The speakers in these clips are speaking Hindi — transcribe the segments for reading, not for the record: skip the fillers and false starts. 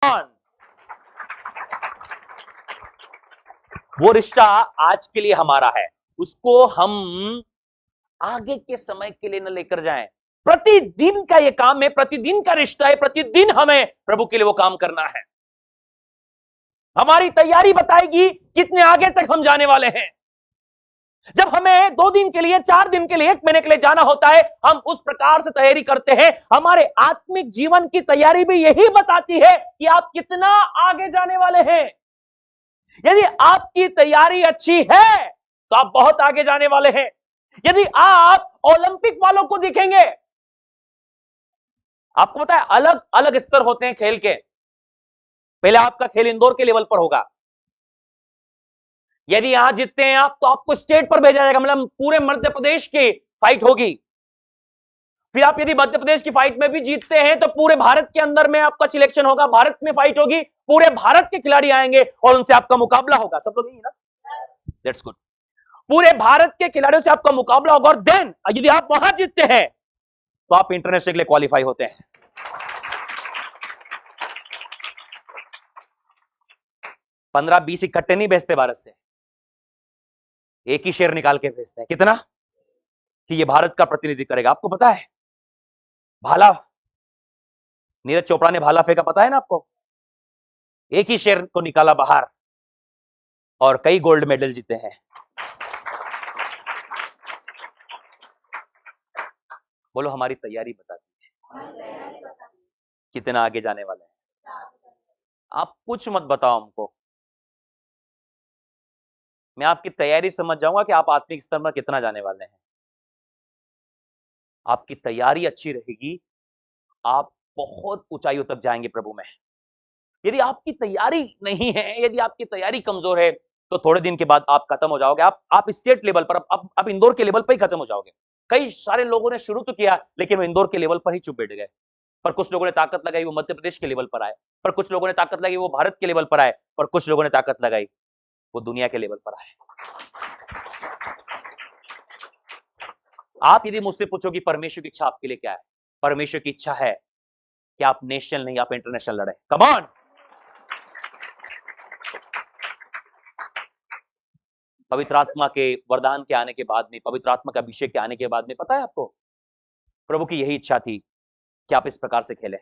ऑन। वो रिश्ता आज के लिए हमारा है, उसको हम आगे के समय के लिए न लेकर जाएं। प्रतिदिन का ये काम है, प्रतिदिन का रिश्ता है, प्रतिदिन हमें प्रभु के लिए वो काम करना है। हमारी तैयारी बताएगी कितने आगे तक हम जाने वाले हैं। जब हमें 2 दिन के लिए, 4 दिन के लिए, 1 महीने के लिए जाना होता है, हम उस प्रकार से तैयारी करते हैं। हमारे आत्मिक जीवन की तैयारी भी यही बताती है कि आप कितना आगे जाने वाले हैं। यदि आपकी तैयारी अच्छी है तो आप बहुत आगे जाने वाले हैं। यदि आप ओलंपिक वालों को देखेंगे, आपको पता है अलग अलग स्तर होते हैं खेल के। पहले आपका खेल इंदौर के लेवल पर होगा। यदि यहां जीतते हैं आप तो आपको स्टेट पर भेजा जाएगा, मतलब पूरे मध्य प्रदेश की फाइट होगी। फिर आप यदि मध्य प्रदेश की फाइट में भी जीतते हैं तो पूरे भारत के अंदर में आपका सिलेक्शन होगा, भारत में फाइट होगी, पूरे भारत के खिलाड़ी आएंगे और उनसे आपका मुकाबला होगा। सब लोग यही ना? That's good. पूरे भारत के खिलाड़ियों से आपका मुकाबला होगा और देन यदि आप वहां जीतते हैं तो आप इंटरनेशनल के लिए क्वालिफाई होते हैं। 15-20 इकट्ठे नहीं भेजते भारत से, एक ही शेयर निकाल के भेजते हैं। कितना कि ये भारत का प्रतिनिधि करेगा। आपको पता है भाला, नीरज चोपड़ा ने भाला फेंका, पता है ना आपको? एक ही शेर को निकाला बाहर और कई गोल्ड मेडल जीते हैं। बोलो हमारी तैयारी बताती है कितना आगे जाने वाले हैं। आप कुछ मत बताओ हमको, मैं आपकी तैयारी समझ जाऊंगा कि आप आत्मिक स्तर पर कितना जाने वाले हैं। आपकी तैयारी अच्छी रहेगी, आप बहुत ऊंचाइयों तक जाएंगे प्रभु में। यदि आपकी तैयारी नहीं है, यदि आपकी तैयारी कमजोर है तो थोड़े दिन के बाद आप खत्म हो जाओगे। आप स्टेट लेवल पर, अब इंदौर के लेवल पर ही खत्म हो जाओगे। कई सारे लोगों ने शुरू तो किया लेकिन वो इंदौर के लेवल पर ही चुप बैठ गए। पर कुछ लोगों ने ताकत लगाई, वो मध्य प्रदेश के लेवल पर आए। पर कुछ लोगों ने ताकत लगाई, वो भारत के लेवल पर आए। पर कुछ लोगों ने ताकत लगाई, वो दुनिया के लेवल पर आए। आप यदि मुझसे पूछो कि परमेश्वर की इच्छा आपके लिए क्या है, परमेश्वर की इच्छा है कि आप नेशनल नहीं, आप इंटरनेशनल लड़े। Come on. पवित्र आत्मा के वरदान के आने के बाद में, पवित्र आत्मा के अभिषेक के आने के बाद में, पता है आपको प्रभु की यही इच्छा थी कि आप इस प्रकार से खेलें।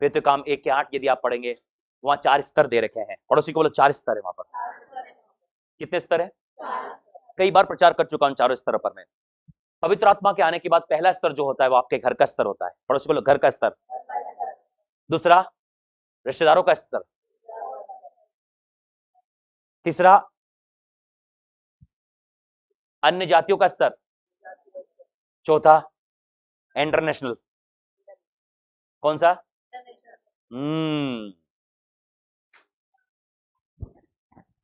फिर तो काम 1 के 8 यदि आप पढ़ेंगे, वहां 4 स्तर दे रखे हैं। पड़ोसी को बोलो 4 स्तर है वहां पर। कितने स्तर है? कई बार प्रचार कर चुका हूं चारों स्तर पर मैं। पवित्र आत्मा के आने के बाद पहला स्तर जो होता है वो आपके घर का स्तर होता है। पड़ोसी को बोलो घर का स्तर। दूसरा रिश्तेदारों का स्तर। तीसरा अन्य जातियों का स्तर। चौथा इंटरनेशनल। कौन सा?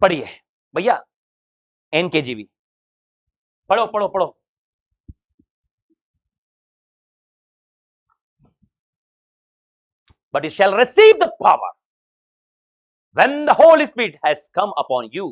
पढ़िए भैया, एनकेजीवी पढ़ो पढ़ो पढ़ो। But you shall receive the power when the Holy Spirit has come upon you,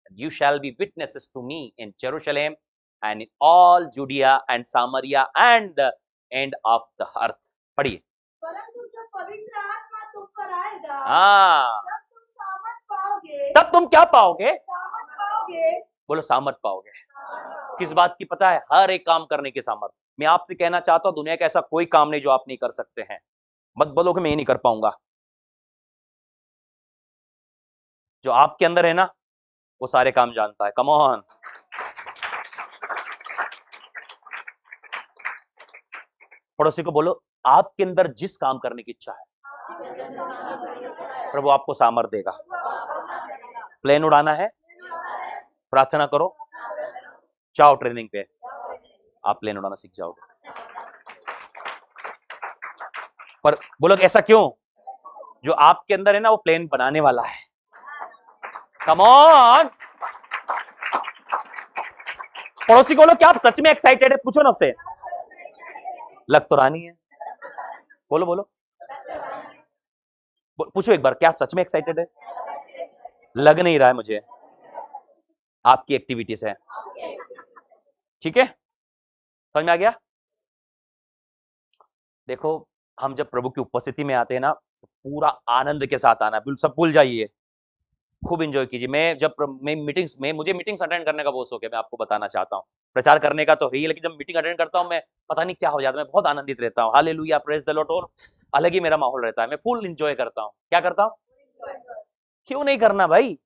and you shall be witnesses to me in Jerusalem and in all Judea and Samaria and the end of the earth. पढ़िए। परंतु जब पवित्र आत्मा तुम पर आएगा, हाँ, तब तुम सामर्थ पाओगे। तब तुम क्या पाओगे? सामर्थ पाओगे। बोलो सामर्थ पाओगे। किस बात की? पता है, हर एक काम करने की सामर्थ। मैं आपसे कहना चाहता हूं दुनिया का ऐसा कोई काम नहीं जो आप नहीं कर सकते हैं। मत बोलो कि मैं ये नहीं कर पाऊंगा। जो आपके अंदर है ना वो सारे काम जानता है। Come on. पड़ोसी को बोलो आपके अंदर जिस काम करने की इच्छा है प्रभु आपको सामर्थ देगा। प्लेन उड़ाना है, प्रार्थना करो, जाओ ट्रेनिंग पे, आप प्लेन उड़ाना सीख जाओगे। पर बोलो ऐसा क्यों? जो आपके अंदर है ना वो प्लेन बनाने वाला है। Come on. पड़ोसी को बोलो क्या आप सच में एक्साइटेड है? पूछो ना उससे। लग तो रानी है। बोलो बोलो, पूछो एक बार, क्या सच में एक्साइटेड है? लग नहीं रहा है मुझे, आपकी एक्टिविटी से। ठीक है, समझ में आ गया? देखो हम जब प्रभु की उपस्थिति में आते हैं ना, पूरा आनंद के साथ आना, बिल्कुल सब भूल जाइए, खूब एंजॉय कीजिए। मैं मीटिंग्स में, मुझे मीटिंग्स अटेंड करने का बहुत शौक है, मैं आपको बताना चाहता हूँ। प्रचार करने का तो है ही, लेकिन जब मीटिंग अटेंड करता हूँ मैं, पता नहीं क्या हो जाता है, मैं बहुत आनंदित रहता हूँ। हालेलुया, प्रेज द लॉर्ड, और अलग ही मेरा माहौल रहता है, मैं फुल एंजॉय करता हूँ। क्या करता हूँ? क्यों नहीं करना भाई,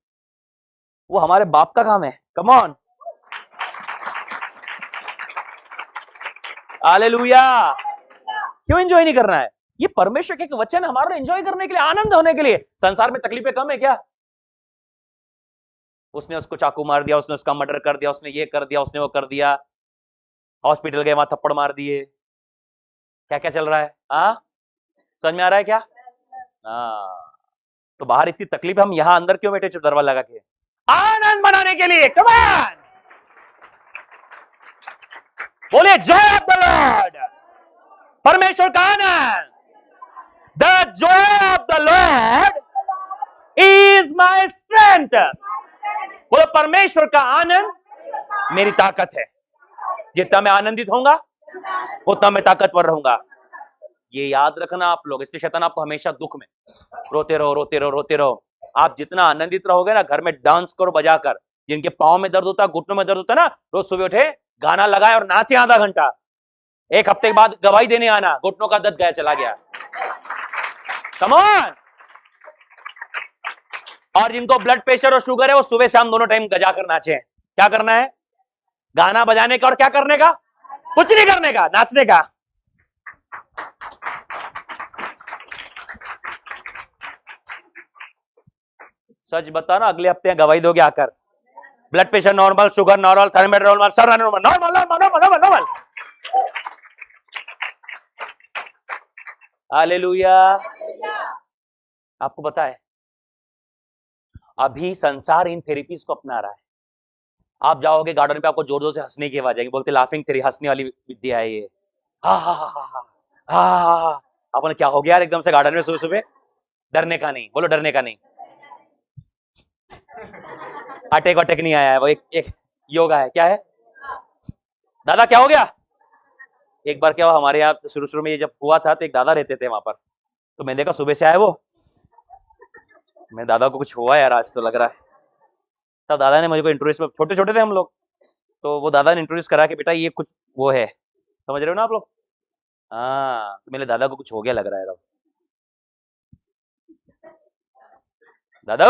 वो हमारे बाप का काम है। Come on, hallelujah. क्यों एंजॉय नहीं करना है? ये परमेश्वर के एक वचन हमारा एंजॉय करने के लिए, आनंद होने के लिए। संसार में तकलीफें कम है क्या? उसने उसको चाकू मार दिया, उसने उसका मर्डर कर दिया, उसने ये कर दिया, उसने वो कर दिया, हॉस्पिटल गए वहां थप्पड़ मार दिए, क्या क्या चल रहा है? हाँ, समझ में आ रहा है क्या? हाँ, तो बाहर इतनी तकलीफ, हम यहां अंदर क्यों बैठे चुप दरवाजा लगा के? आनंद मनाने के लिए। कम ऑन, बोलिए जय ऑफ द लॉर्ड, परमेश्वर का आनंद। The joy of the lord is my strength. बोलो, परमेश्वर का आनंद मेरी ताकत है। जितना मैं आनंदित होऊंगा उतना मैं ताकतवर रहूंगा। ये याद रखना आप लोग, इसलिए शैतान आपको हमेशा दुख में, रोते रहो रोते रहो रोते रहो। आप जितना आनंदित रहोगे ना, घर में डांस करो बजाकर, जिनके पाँव में दर्द होता है, घुटनों में दर्द होता है ना, रोज सुबह उठे, गाना लगाए और नाचे आधा घंटा। एक हफ्ते के बाद गवाही देने आना, घुटनों का दर्द गया चला गया। Come on. और जिनको ब्लड प्रेशर और शुगर है, वो सुबह शाम दोनों टाइम गजा कर नाचे। क्या करना है? गाना बजाने का, और क्या करने का? कुछ नहीं करने का, नाचने का। सच बताना, अगले हफ्ते गवाही दोगे आकर, blood pressure normal, sugar normal, thyroid normal, सब normal normal normal normal normal. Hallelujah. आपको पता है, अभी संसार इन थेरेपीज को अपना रहा है। आप जाओगे गार्डन पे, आपको जोर जोर से हंसने की आवाज आएगी, बोलते लाफिंग थेरेपी, हंसने वाली विद्या है ये। हा हा हा हा हा। आपने क्या हो गया यार एकदम से गार्डन में सुबह सुबह? डरने का नहीं, बोलो डरने का नहीं। अटैक अटैक नहीं आया है, वो एक योगा है। क्या है दादा, क्या हो गया? एक बार क्या हुआ, हमारे यहाँ शुरू शुरू में ये जब हुआ था, तो एक दादा रहते थे वहां पर, तो मैंने देखा सुबह से आए वो, मैं दादा को कुछ हुआ यार आज तो लग रहा है। तब दादा ने मुझे को इंट्रोड्यूस, छोटे छोटे थे हम लोग, तो वो दादा ने इंट्रोड्यूस करा कि बेटा ये कुछ वो है, समझ रहे हो ना आप लोग? हाँ, तो मेरे दादा को कुछ हो गया लग रहा है। दादा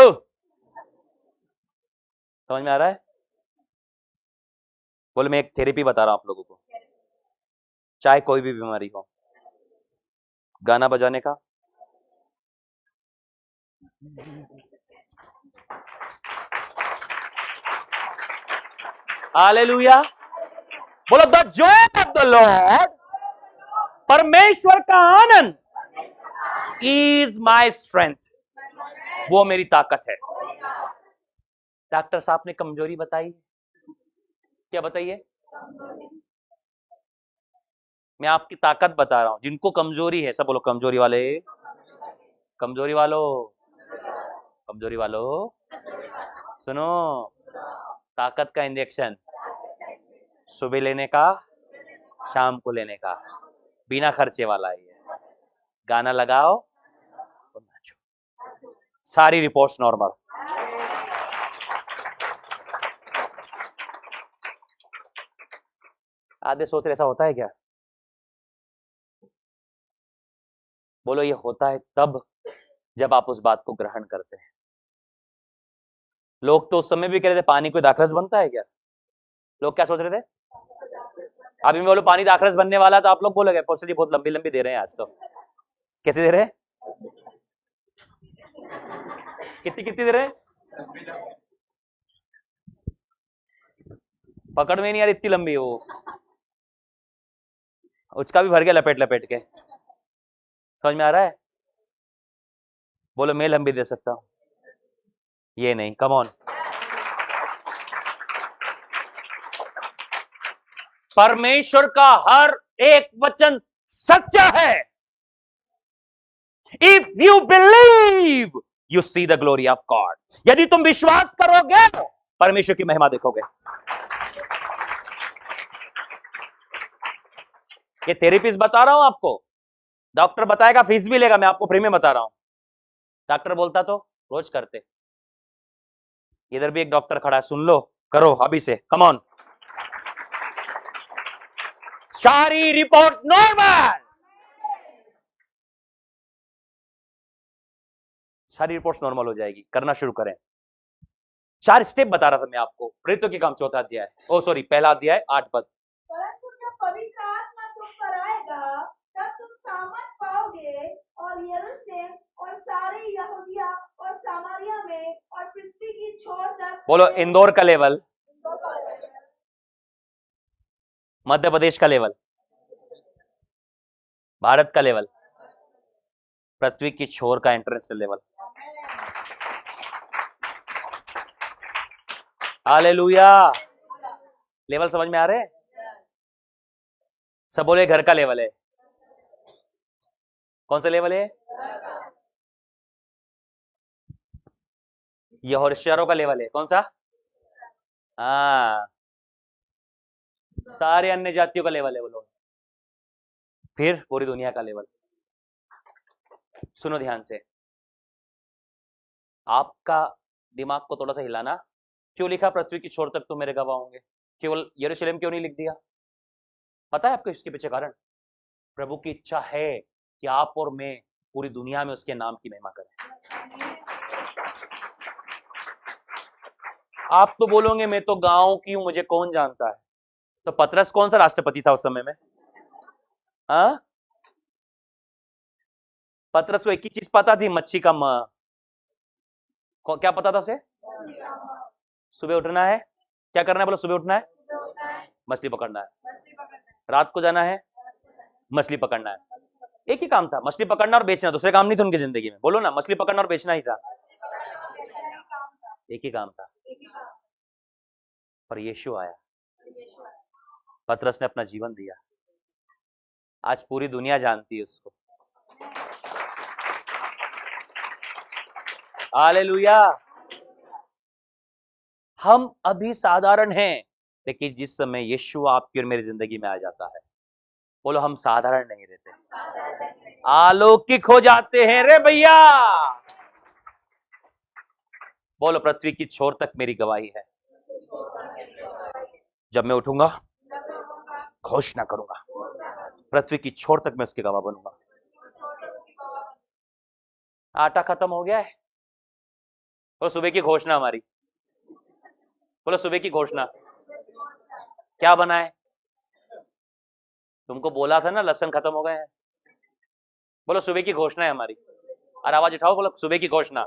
समझ में आ रहा है? बोले, मैं एक थेरेपी बता रहा हूँ आप लोगों को, चाहे कोई भी बीमारी हो, गाना बजाने का, हालेलुया। बोलो, the joy of the lord, परमेश्वर का आनंद, इज माई स्ट्रेंथ, वो मेरी ताकत है। डॉक्टर साहब ने कमजोरी बताई, क्या बताइए? मैं आपकी ताकत बता रहा हूं। जिनको कमजोरी है, सब बोलो कमजोरी वाले, कमजोरी वालों, कमजोरी वालों सुनो, ताकत का इंजेक्शन सुबह लेने का, शाम को लेने का, बिना खर्चे वाला है ये। गाना लगाओ और नाचो, सारी रिपोर्ट्स नॉर्मल। आधे सोच रहे ऐसा होता है क्या? बोलो, ये होता है तब जब आप उस बात को ग्रहण करते हैं। लोग तो उस समय भी कह रहे थे पानी कोई दाखरस बनता है क्या? लोग क्या सोच रहे थे? अभी मैं बोलो पानी दाखरस बनने वाला, तो आप लोग बोलोगे पौसे जी बहुत लंबी लंबी दे रहे हैं आज तो। कैसे दे रहे हैं? कितनी कितनी दे रहे हैं? पकड़ में नहीं यार, इतनी लंबी वो, उसका भी भर गया लपेट लपेट के। समझ में आ रहा है? बोलो, मैं लंबी दे सकता हूं, ये नहीं। Come on. परमेश्वर का हर एक वचन सच्चा है। If you believe, you see the glory of God. यदि तुम विश्वास करोगे, परमेश्वर की महिमा देखोगे। ये थेरेपिस्ट बता रहा हूं आपको, डॉक्टर बताएगा फीस भी लेगा, मैं आपको फ्री में बता रहा हूं। डॉक्टर बोलता तो रोज करते। इधर भी एक डॉक्टर खड़ा है, सुन लो, करो अभी से, कम ऑन। सारी रिपोर्ट नॉर्मल, सारी रिपोर्ट्स नॉर्मल हो जाएगी, करना शुरू करें। 4 स्टेप बता रहा था मैं आपको। प्रेरितों के काम चौथा अध्याय, ओ सॉरी पहला अध्याय 8 पद। परंतु जब पवित्र आत्मा तुम पर आएगा तब तुम सामर्थ पाओगे और यरूशलेम और सारे यहूदिया और सामरिया में और पृथ्वी की छोर तक। बोलो इंदौर का लेवल, मध्य प्रदेश का लेवल, भारत का लेवल, पृथ्वी की छोर का एंट्रेंस लेवल। हालेलुया। लेवल समझ में आ रहे हैं? सब बोले घर का लेवल है। कौन सा लेवल है? ये होशियारों का लेवल है। कौन सा? हाँ, सारे अन्य जातियों का लेवल है बोलो। फिर पूरी दुनिया का लेवल। सुनो ध्यान से, आपका दिमाग को थोड़ा सा हिलाना। क्यों लिखा पृथ्वी की छोर तक तो मेरे गवाह होंगे? केवल यरूशलेम क्यों नहीं लिख दिया? पता है आपको इसके पीछे कारण? प्रभु की इच्छा है कि आप और मैं पूरी दुनिया में उसके नाम की महिमा करें। आप तो बोलोगे मैं तो गांव की हूं, मुझे कौन जानता है। तो पतरस कौन सा राष्ट्रपति था उस समय में? हाँ, पतरस को एक ही चीज पता थी, मच्छी का क्या पता था उसे? सुबह उठना है, क्या करना है बोलो? सुबह उठना है, मछली पकड़ना है। रात को जाना है, मछली पकड़ना है। एक ही काम था, मछली पकड़ना और बेचना। दूसरे काम नहीं थे उनकी जिंदगी में। बोलो ना, मछली पकड़ना और बेचना ही था। एक ही काम था। पर यीशु आया, पतरस ने अपना जीवन दिया। आज पूरी दुनिया जानती है उसको। हालेलुया। हम अभी साधारण हैं, लेकिन जिस समय यीशु आपकी और मेरी जिंदगी में आ जाता है, बोलो हम साधारण नहीं रहते, अलौकिक हो जाते हैं रे भैया। बोलो पृथ्वी की छोर तक मेरी गवाही है। जब मैं उठूंगा घोषणा करूंगा, पृथ्वी की छोर तक मैं उसके गवाह बनूंगा। आटा खत्म हो गया है, बोलो सुबह की घोषणा हमारी। बोलो सुबह की घोषणा क्या बना है? तुमको बोला था ना लहसुन खत्म हो गए हैं। बोलो सुबह की घोषणा है हमारी। और आवाज उठाओ, बोलो सुबह की घोषणा।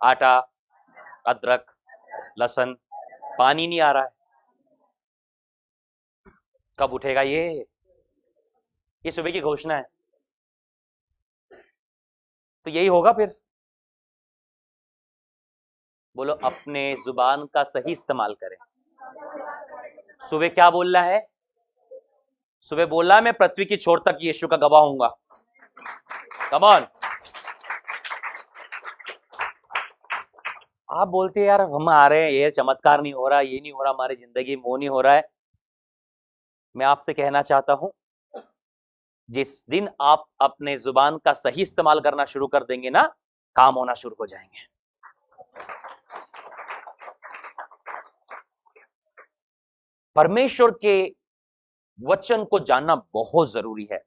आटा, अदरक, लहसुन, पानी नहीं आ रहा है। कब उठेगा ये सुबह की घोषणा है। तो यही होगा फिर। बोलो अपने जुबान का सही इस्तेमाल करें। सुबह क्या बोल रहा है? सुबह बोल रहा है मैं पृथ्वी की छोर तक यीशु का गवाह हूंगा। Come on. आप बोलते हैं यार हम आ रहे हैं, ये चमत्कार नहीं हो रहा, ये नहीं हो रहा, हमारी जिंदगी में वो नहीं हो रहा है। मैं आपसे कहना चाहता हूं, जिस दिन आप अपने जुबान का सही इस्तेमाल करना शुरू कर देंगे ना, काम होना शुरू हो जाएंगे। परमेश्वर के वचन को जानना बहुत जरूरी है।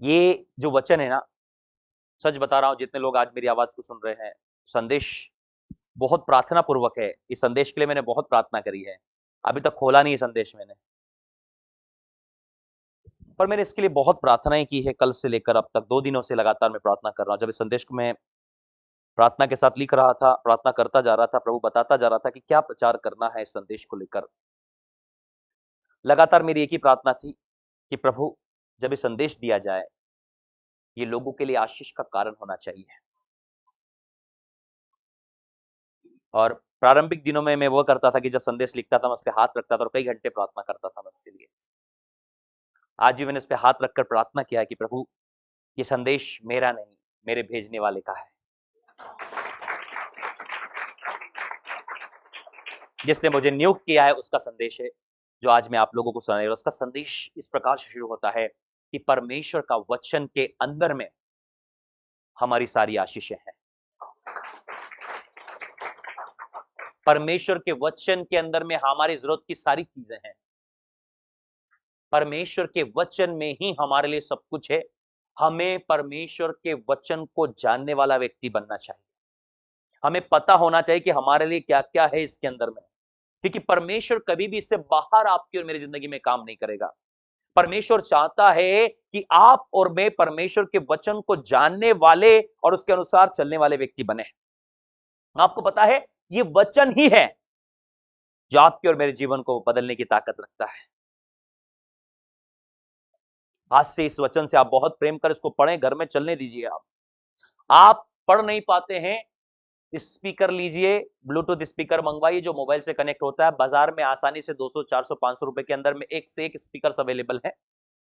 ये जो वचन है ना, सच बता रहा हूं, जितने लोग आज मेरी आवाज को सुन रहे हैं, संदेश बहुत प्रार्थना पूर्वक है। इस संदेश के लिए मैंने बहुत प्रार्थना करी है। अभी तक खोला नहीं है संदेश मैंने, पर मैंने इसके लिए बहुत प्रार्थनाएं की है। कल से लेकर अब तक 2 दिनों से लगातार मैं प्रार्थना कर रहा हूं। जब इस संदेश को मैं प्रार्थना के साथ लिख रहा था, प्रार्थना करता जा रहा था, प्रभु बताता जा रहा था कि क्या प्रचार करना है इस संदेश को लेकर। लगातार मेरी एक ही प्रार्थना थी कि प्रभु जब ये संदेश दिया जाए, ये लोगों के लिए आशीष का कारण होना चाहिए। और प्रारंभिक दिनों में मैं वो करता था कि जब संदेश लिखता था मैं उस पर हाथ रखता था और कई घंटे प्रार्थना करता था मैं उसके लिए। आज भी मैंने उस पर हाथ रखकर प्रार्थना किया कि प्रभु ये संदेश मेरा नहीं, मेरे भेजने वाले का है। जिसने मुझे नियुक्त किया है उसका संदेश है जो आज मैं आप लोगों को सुना रहा हूं। उसका संदेश इस प्रकार से शुरू होता है कि परमेश्वर का वचन के अंदर में हमारी सारी आशीषें हैं। परमेश्वर के वचन के अंदर में हमारी जरूरत की सारी चीजें हैं। परमेश्वर के वचन में ही हमारे लिए सब कुछ है। हमें परमेश्वर के वचन को जानने वाला व्यक्ति बनना चाहिए। हमें पता होना चाहिए कि हमारे लिए क्या क्या है इसके अंदर में, क्योंकि परमेश्वर कभी भी इससे बाहर आपकी और मेरी जिंदगी में काम नहीं करेगा। परमेश्वर चाहता है कि आप और मैं परमेश्वर के वचन को जानने वाले और उसके अनुसार चलने वाले व्यक्ति बने। आपको पता है, ये वचन ही है जो आपके और मेरे जीवन को बदलने की ताकत रखता है। आज से इस वचन से आप बहुत प्रेम कर इसको पढ़ें, घर में चलने दीजिए। आप पढ़ नहीं पाते हैं, स्पीकर लीजिए, ब्लूटूथ स्पीकर मंगवाइए जो मोबाइल से कनेक्ट होता है। बाजार में आसानी से 200, 400, 500 रुपए के अंदर में एक से एक स्पीकर अवेलेबल है।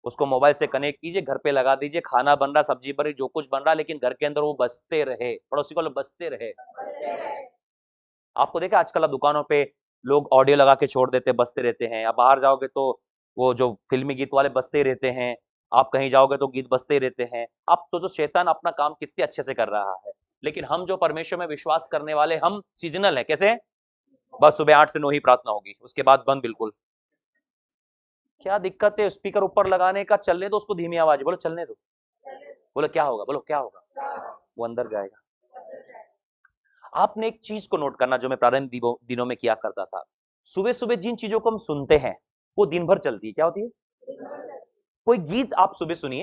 उसको मोबाइल से कनेक्ट कीजिए, घर पे लगा दीजिए। खाना बन रहा, सब्जी बन रही, जो कुछ बन रहा, लेकिन घर के अंदर वो बजते रहे। पड़ोसी को बजते रहे। आपको देखा आजकल अब दुकानों पे लोग ऑडियो लगा के छोड़ देते, बजते रहते हैं। आप बाहर जाओगे तो वो जो फिल्मी गीत वाले बजते रहते हैं। आप कहीं जाओगे तो गीत बजते रहते हैं। आप तो शैतान अपना काम कितने अच्छे से कर रहा है, लेकिन हम जो परमेश्वर में विश्वास करने वाले, हम सीजनल है। कैसे? बस सुबह 8 से 9 ही प्रार्थना होगी, उसके बाद बंद बिल्कुल। क्या दिक्कत है स्पीकर ऊपर लगाने का? चलने दो उसको धीमी आवाज। बोलो चलने दो। बोलो क्या होगा? बोलो क्या होगा? वो अंदर जाएगा। आपने एक चीज को नोट करना, जो मैं प्रारंभ दिनों में किया करता था। सुबह सुबह जिन चीजों को हम सुनते हैं वो दिन भर चलती है। क्या होती है? कोई गीत आप सुबह सुनिए,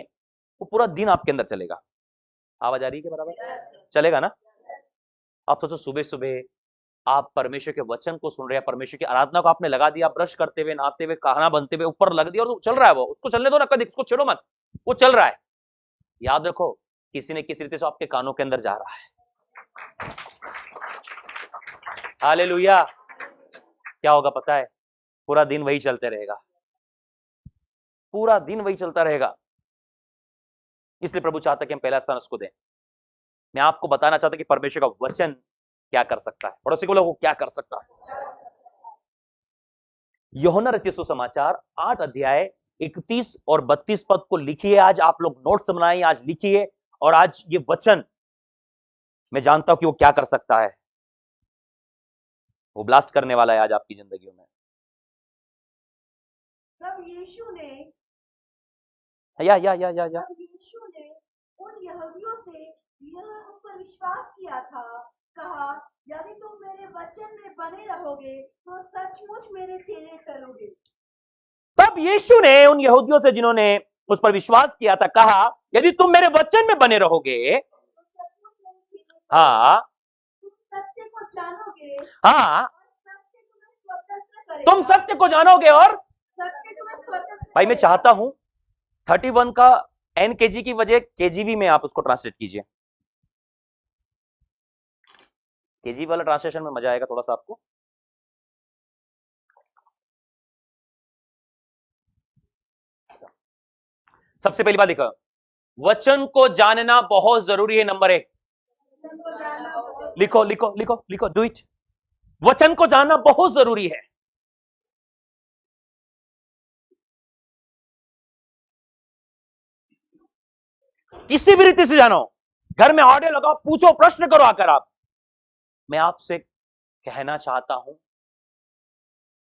वो पूरा दिन आपके अंदर चलेगा। आवाज आ रही है क्या? बराबर चलेगा ना? आप सोचो सुबह सुबह आप परमेश्वर के वचन को सुन रहे हैं, परमेश्वर की आराधना को आपने लगा दिया, ब्रश करते हुए, नहाते हुए, खाना बनते हुए ऊपर लग दिया और चल रहा है। वो उसको चलने दो ना, कभी उसको छेड़ो मत, वो चल रहा है। याद रखो, किसी ने किसी रीति से आपके कानों के अंदर जा रहा है। हालेलुया। क्या होगा पता है? पूरा दिन वही चलते रहेगा, पूरा दिन वही चलता रहेगा। इसलिए प्रभु चाहता कि हम पहला स्थान उसको दें। मैं आपको बताना चाहता कि परमेश्वर का वचन क्या कर सकता है। पड़ोसी को वो क्या कर सकता है। यूहन्ना रचित सुसमाचार 8 अध्याय 31 और 32 पद को लिखिए। आज आप लोग नोट्स बनाइए, आज लिखिए। और आज ये वचन मैं जानता हूं कि वो क्या कर सकता है। वो ब्लास्ट करने वाला है आज आपकी जिंदगियों में। तब यीशु ने या यीशु ने उन यहूदियों से यह उस पर विश्वास किया था, कहा, यदि तुम मेरे वचन में बने रहोगे तो सचमुच मेरे चेले ठहरोगे। तब यीशु ने उन यहूदियों से जिन्होंने उस पर विश्वास किया था कहा, यदि तुम मेरे वचन में बने रहोगे तो सचमुच मेरे चेले ठहरोगे। हाँ तुम सत्य को जानोगे हाँ, और सत्य तुम्हें स्वतंत्र करेगा। तुम सत्य को जानोगे और सत्य तुम्हें स्वतंत्र भाई मैं करेगा। चाहता हूं 31 का NKG की वजह KGV में आप उसको ट्रांसलेट कीजिए। KGV वाला ट्रांसलेशन में मजा आएगा थोड़ा सा आपको। सबसे पहली बात देखो, वचन को जानना बहुत जरूरी है। नंबर 1 लिखो लिखो लिखो लिखो, डू इट। वचन को जानना बहुत जरूरी है। किसी भी रीति से जानो, घर में ऑडियो लगाओ, पूछो, प्रश्न करो आकर आप। मैं आपसे कहना चाहता हूं,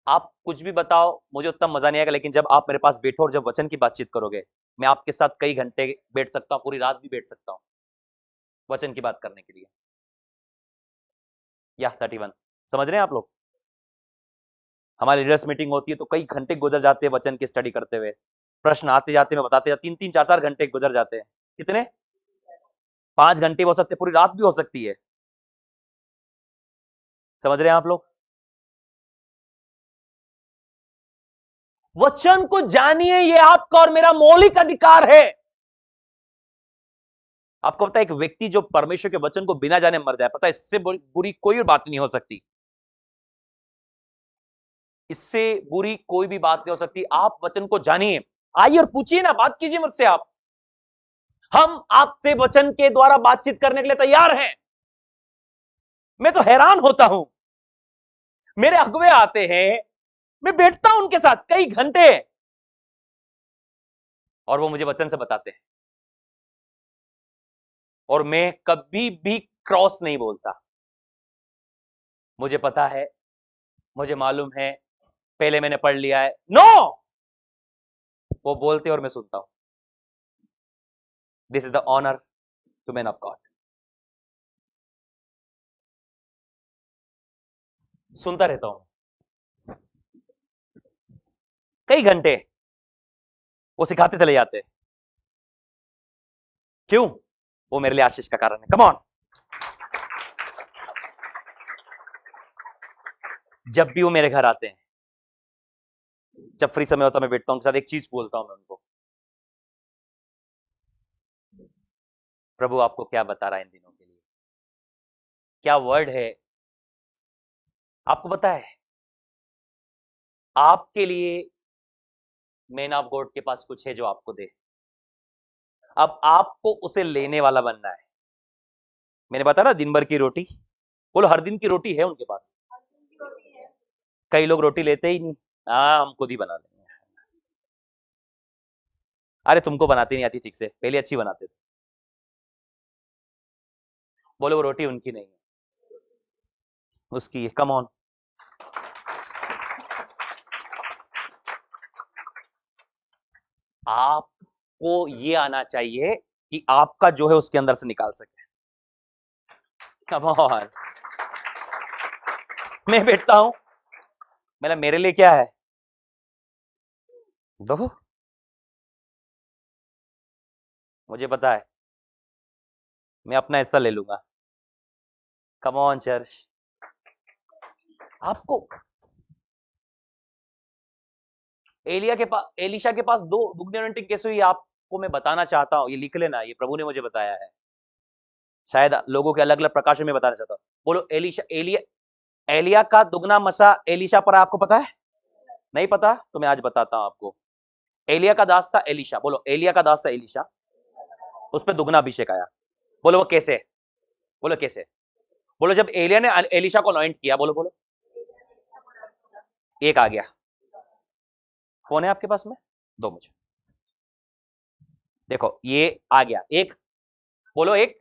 आप कुछ भी बताओ, मुझे उतना मजा नहीं आएगा, लेकिन जब आप मेरे पास बैठो और जब वचन की बातचीत करोगे, मैं आपके साथ कई घंटे बैठ सकता हूं, पूरी रात भी बैठ सकता हूं वचन की बात करने के लिए। या 31 समझ रहे हैं आप लोग? हमारी लीडर्स मीटिंग होती है तो कई घंटे गुजर जाते हैं वचन की स्टडी करते हुए। प्रश्न आते जाते मैं बताते जाते 3-3, 4-4 घंटे गुजर जाते हैं। कितने? 5 घंटे हो सकते, पूरी रात भी हो सकती है। समझ रहे हैं आप लोग? वचन को जानिए, ये आपका और मेरा मौलिक अधिकार है। आपको पता है एक व्यक्ति जो परमेश्वर के वचन को बिना जाने मर जाए, पता है इससे बुरी कोई बात नहीं हो सकती। इससे बुरी कोई भी बात नहीं हो सकती। आप वचन को जानिए, आइए और पूछिए ना, बात कीजिए मुझसे आप। हम आपसे वचन के द्वारा बातचीत करने के लिए तैयार हैं। मैं तो हैरान होता हूं, मेरे अगुवे आते हैं, मैं बैठता हूं उनके साथ कई घंटे। और वो मुझे वचन से बताते हैं, और मैं कभी भी क्रॉस नहीं बोलता। मुझे पता है, मुझे मालूम है, पहले मैंने पढ़ लिया है। नो, वो बोलते और मैं सुनता हूं। This is the honour to man of God. सुनता रहता हूं कई घंटे, वो सिखाते चले जाते हैं। क्यों? वो मेरे लिए आशीष का कारण है। Come on. जब भी वो मेरे घर आते हैं, जब फ्री समय होता मैं बैठता हूँ उनके साथ, एक चीज बोलता हूं मैं उनको, प्रभु आपको क्या बता रहा है इन दिनों के लिए, क्या वर्ड है आपको पता है। आपके लिए मैन ऑफ गॉड के पास कुछ है जो आपको दे। अब आपको उसे लेने वाला बनना है। मैंने बताया ना, दिन भर की रोटी, बोलो हर दिन की रोटी है उनके पास। कई लोग रोटी लेते ही नहीं। हाँ, हम खुद ही बना लेंगे। अरे तुमको बनाती नहीं आती ठीक से, पहले अच्छी बनाते थे। बोलो वो रोटी उनकी नहीं है, उसकी है। Come on. आपको ये आना चाहिए कि आपका जो है उसके अंदर से निकाल सके। Come on. मैं बैठता हूं, मेरे लिए क्या है, दो। मुझे पता है मैं अपना हिस्सा ले लूंगा। Come on church. आपको एलिशा के पास दो दुगनी अनॉइंटिंग कैसे हुई, आपको मैं बताना चाहता हूं। ये लिख लेना, ये प्रभु ने मुझे बताया है। शायद लोगों के अलग अलग प्रकाश में बताना चाहता हूं। बोलो एलिया का दुगना मसा एलिशा पर आपको पता है? नहीं पता तो मैं आज बताता हूं आपको। एलिया का दास था एलिशा। बोलो एलिया का दास था एलिशा, उस पर दुगना अभिषेक आया। बोलो वो कैसे? बोलो कैसे? बोलो जब एलिया ने एलिशा को अनॉइंट किया, बोलो बोलो, एक आ गया। कौन है आपके पास में? दो मुझे। देखो ये आ गया एक। बोलो एक।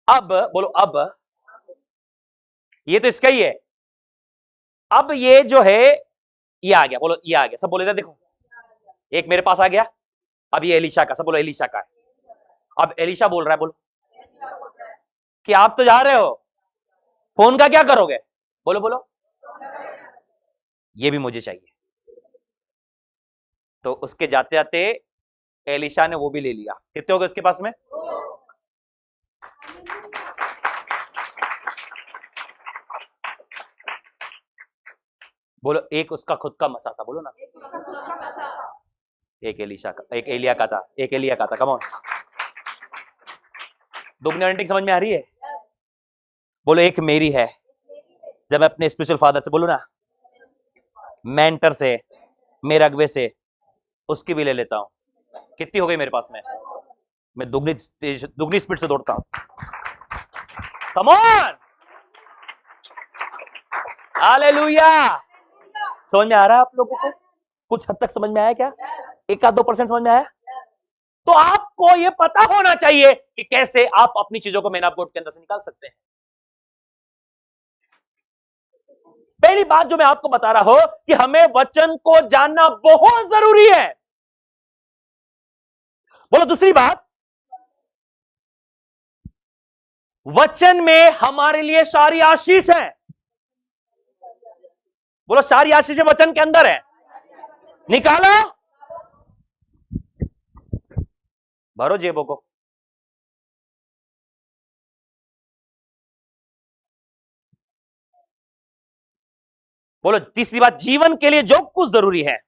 अब बोलो अब, ये तो इसका ही है। अब ये जो है, ये आ गया। बोलो ये आ गया। सब बोले थे देखो, एक मेरे पास आ गया। अब ये एलिशा का, सब बोलो एलिशा का है। अब एलिशा बोल रहा है, बोलो कि आप तो जा रहे हो, फोन का क्या करोगे? बोलो बोलो, ये भी मुझे चाहिए। तो उसके जाते जाते एलिशा ने वो भी ले लिया। कितने हो गए उसके पास में? बोलो एक उसका खुद का मसा था। बोलो ना, एक एलिशा का, एक एलिया का था, एक एलिया का था। Come on. दुगनी अनॉइंटिंग समझ में आ रही है? बोलो एक मेरी है। जब मैं अपने स्पिरिचुअल फादर से बोलू ना, मेंटर से, मेरे अगवे से, उसकी भी ले लेता हूं। कितनी हो गई मेरे पास में? मैं दुगनी स्पीड से दौड़ता हूं। Come on. हालेलुया। समझ में आ रहा है आप लोगों को? कुछ हद तक समझ में आया क्या? 1-2% समझ में आया? तो आपको यह पता होना चाहिए कि कैसे आप अपनी चीजों को मैन ऑफ गॉड के अंदर से निकाल सकते हैं। पहली बात जो मैं आपको बता रहा हूं कि हमें वचन को जानना बहुत जरूरी है। बोलो दूसरी बात, वचन में हमारे लिए सारी आशीष है। बोलो सारी आशीष वचन के अंदर है। निकालो, भरो जेबों को। बोलो तीसरी बात, जीवन के लिए जो कुछ जरूरी है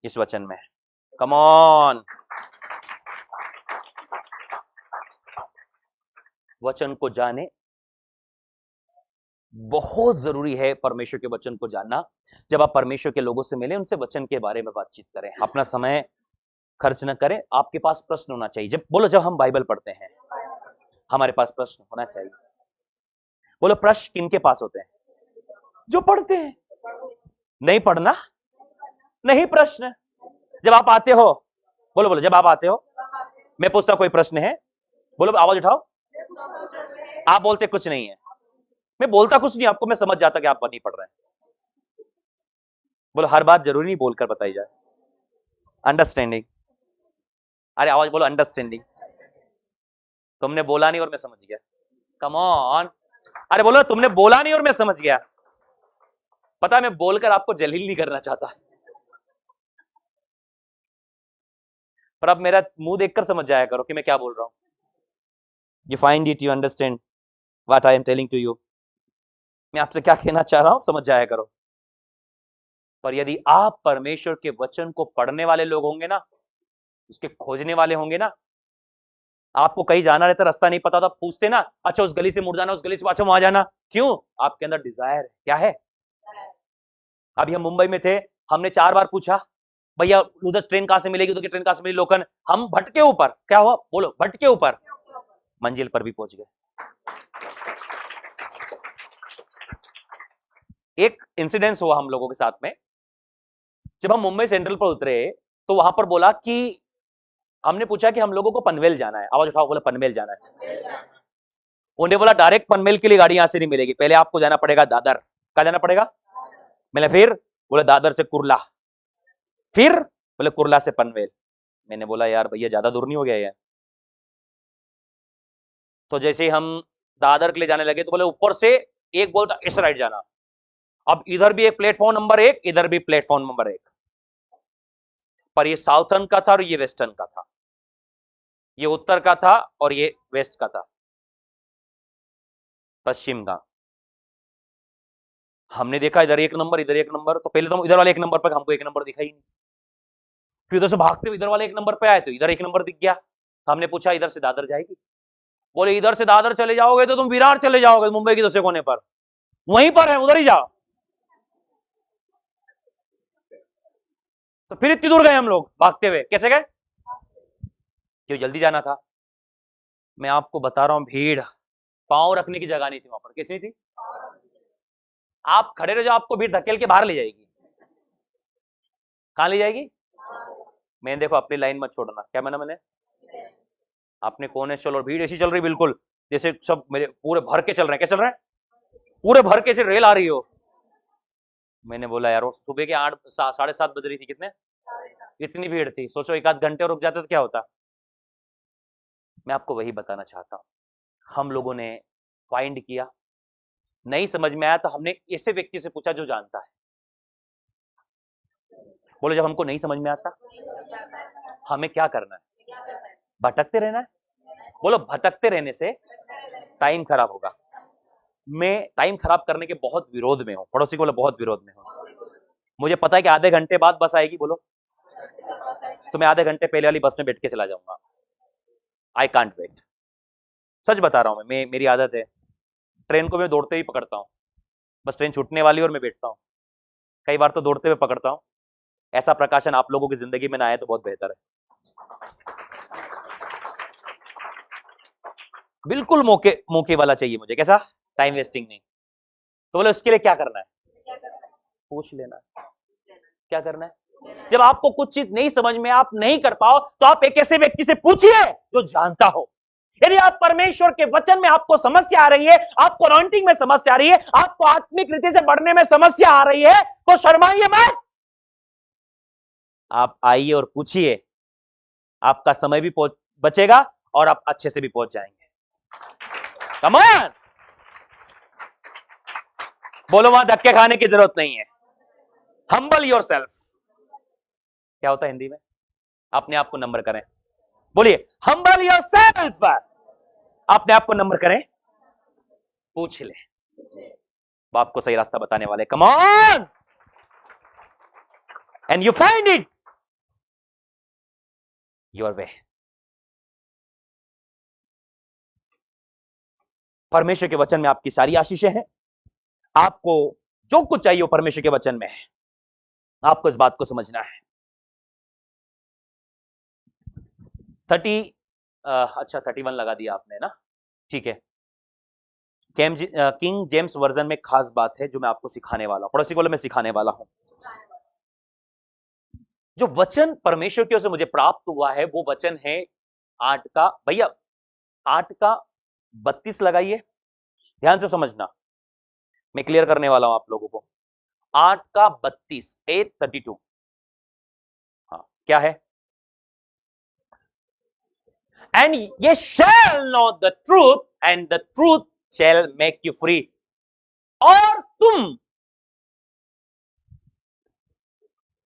इस वचन में। Come on. वचन को जाने, बहुत जरूरी है परमेश्वर के वचन को जानना। जब आप परमेश्वर के लोगों से मिले, उनसे वचन के बारे में बातचीत करें। अपना समय खर्च न करें। आपके पास प्रश्न होना चाहिए। जब हम बाइबल पढ़ते हैं, हमारे पास प्रश्न होना चाहिए। बोलो प्रश्न किनके पास होते हैं? जो पढ़ते हैं। नहीं पढ़ना नहीं प्रश्न। जब आप आते हो, बोलो बोलो, जब आप आते हो मैं पूछता कोई प्रश्न है, बोलो आवाज उठाओ। आप बोलते कुछ नहीं है, मैं बोलता कुछ नहीं, आपको मैं समझ जाता कि आप नहीं पढ़ रहे हैं। बोलो हर बात जरूरी नहीं बोलकर बताई जाए। अंडरस्टैंडिंग, अरे आवाज बोलो अंडरस्टैंडिंग। तुमने बोला नहीं और मैं समझ गया, कम ऑन। अरे बोलो तुमने बोला नहीं और मैं समझ गया। पता है मैं बोलकर आपको जलील नहीं करना चाहता, पर अब मेरा मुंह देखकर समझ जाया करो कि मैं क्या बोल रहा हूं। You find it, you understand what I am telling to you. मैं आपसे क्या कहना चाह रहा हूं समझ जाया करो। पर यदि आप परमेश्वर के वचन को पढ़ने वाले लोग होंगे ना, उसके खोजने वाले होंगे ना, आपको कहीं जाना रहता, रास्ता नहीं पता था, पूछते ना, अच्छा उस गली से मुड़ जाना, उस गली से अच्छा वहां जाना, क्यों? आपके अंदर डिजायर है। क्या है? अभी हम मुंबई में थे, हमने 4 बार पूछा भैया उधर ट्रेन कहां से मिलेगी, उधर की ट्रेन कहां से मिलेगी, लोकन। हम भटके ऊपर, क्या हुआ बोलो, भटके ऊपर, मंजिल पर भी पहुंच गए। एक इंसिडेंस हुआ हम लोगों के साथ में, जब हम मुंबई सेंट्रल पर उतरे तो वहां पर बोला कि हमने पूछा कि हम लोगों को पनवेल जाना है, आवाज उठाओ, बोला पनवेल जाना है। उन्हें बोला डायरेक्ट पनवेल के लिए गाड़ी यहां से नहीं मिलेगी, पहले आपको जाना पड़ेगा दादर। कहा जाना पड़ेगा? मैंने फिर बोले दादर से कुर्ला, फिर बोले कुर्ला से पनवेल। मैंने बोला यार भैया ज्यादा दूर नहीं हो गया यार। तो जैसे ही हम दादर के लिए जाने लगे तो बोले ऊपर से एक बोलता इस राइट जाना। अब इधर भी एक प्लेटफॉर्म नंबर 1, इधर भी प्लेटफॉर्म नंबर 1, पर ये साउथर्न का था और ये वेस्टर्न का था, ये उत्तर का था और ये वेस्ट का था, पश्चिम का। हमने देखा इधर एक नंबर, इधर एक नंबर, तो पहले तो हम इधर वाले एक नंबर पर, हमको एक नंबर दिखाई नहीं। फिर उधर से भागते हुए इधर वाले एक नंबर पे आए तो इधर एक नंबर दिख गया। हमने पूछा इधर से दादर जाएगी? बोले इधर से दादर चले जाओगे तो तुम विरार चले जाओगे, मुंबई के दूसरे कोने पर, वहीं पर है, उधर ही जाओ। तो फिर इतनी दूर गए हम लोग भागते हुए, कैसे गए? क्यों जल्दी जाना था। मैं आपको बता रहा हूं, भीड़, पांव रखने की जगह नहीं थी वहां पर। कैसी थी? आप खड़े रह जाओ, आपको भीड़ धकेल के बाहर ले जाएगी। कहां ले जाएगी? मैंने देखो अपनी लाइन मत छोड़ना, क्या मैंने अपने कोने चलो, भीड़ ऐसी चल रही बिल्कुल जैसे सब मेरे पूरे भर के चल रहे हैं। क्या चल रहे हैं? पूरे भर के से रेल आ रही हो। मैंने बोला यार सुबह के 8 7:30 बज रही थी, कितने, इतनी भीड़ थी, सोचो एक आध घंटे और रुक जाते तो क्या होता। मैं आपको वही बताना चाहता हूँ, हम लोगों ने फाइंड किया, नहीं समझ में आया तो हमने ऐसे व्यक्ति से पूछा जो जानता है। बोलो जब हमको नहीं समझ में आता हमें क्या करना है? भटकते रहना है। बोलो भटकते रहने से टाइम खराब होगा। मैं टाइम खराब करने के बहुत विरोध में हूं, पड़ोसी को बोलो बहुत विरोध में हूं। मुझे पता है कि आधे घंटे बाद बस आएगी, बोलो, तो मैं आधे घंटे पहले वाली बस में बैठ के चला जाऊंगा। आई कांट वेट, सच बता रहा हूं मैं मेरी आदत है, ट्रेन को मैं दौड़ते ही पकड़ता हूं, बस ट्रेन छूटने वाली और मैं बैठता हूं, कई बार तो दौड़ते हुए पकड़ता हूं। ऐसा प्रकाशन आप लोगों की जिंदगी में ना आए तो बहुत बेहतर है। बिल्कुल मौके मौके वाला चाहिए मुझे, कैसा? टाइम वेस्टिंग नहीं। तो बोले उसके लिए क्या करना है? पूछ लेना। क्या करना है? जब आपको कुछ चीज नहीं समझ में, आप नहीं कर पाओ, तो आप एक ऐसे व्यक्ति से पूछिए जो जानता हो। यदि आप परमेश्वर के वचन में आपको समस्या आ रही है, आपको अनॉइंटिंग में समस्या आ रही है, आपको आत्मिक रीति से बढ़ने में समस्या आ रही है, तो शर्माइए मत, आप आइए और पूछिए। आपका समय भी बचेगा और आप अच्छे से भी पहुंच जाएंगे। कम ऑन, बोलो वहां धक्के खाने की जरूरत नहीं है। हम्बल योरसेल्फ, क्या होता है हिंदी में? अपने आप को नम्र करें। बोलिए हम्बल योरसेल्फ, अपने आप को नम्र करें, पूछ ले, वो आपको सही रास्ता बताने वाले। Come on, and you find it your way. परमेश्वर के वचन में आपकी सारी आशीषें हैं। आपको जो कुछ चाहिए वो परमेश्वर के वचन में है, आपको इस बात को समझना है। 31 लगा दिया आपने ना, ठीक है। किंग जेम्स वर्जन में खास बात है जो मैं आपको सिखाने वाला हूं। पड़ोसी बोले मैं सिखाने वाला हूं। जो वचन परमेश्वर की ओर से मुझे प्राप्त हुआ है वो वचन है 8 का, भैया 8 का 32 लगाइए, ध्यान से समझना, मैं क्लियर करने वाला हूं आप लोगों को। 8 का 32, 8:32, हाँ क्या है? And ye shall know the truth and the truth shall make you free. और तुम,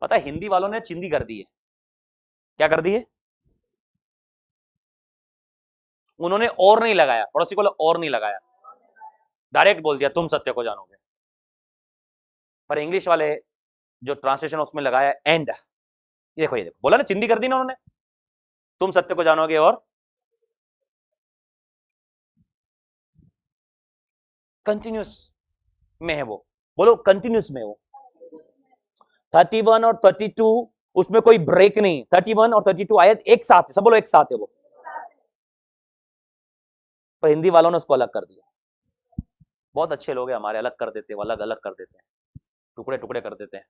पता है हिंदी वालों ने चिंदी कर दी है, क्या कर दी है? उन्होंने और नहीं लगाया, पड़ोसी को और नहीं लगाया, डायरेक्ट बोल दिया तुम सत्य को जानोगे। पर इंग्लिश वाले जो ट्रांसलेशन उसमें लगाया एंड, ये देखो, ये देखो, बोला ना चिंदी कर दी ना उन्होंने, तुम सत्य को जानोगे और कंटिन्यूस में है वो, बोलो कंटिन्यूस में वो। 31 और 32 उसमें कोई ब्रेक नहीं, 31 और 32 आयत एक साथ है, सब बोलो एक साथ है वो, पर हिंदी वालों ने उसको अलग कर दिया। बहुत अच्छे लोग हैं हमारे, अलग कर देते हैं, अलग अलग कर देते हैं, टुकड़े टुकड़े कर देते हैं।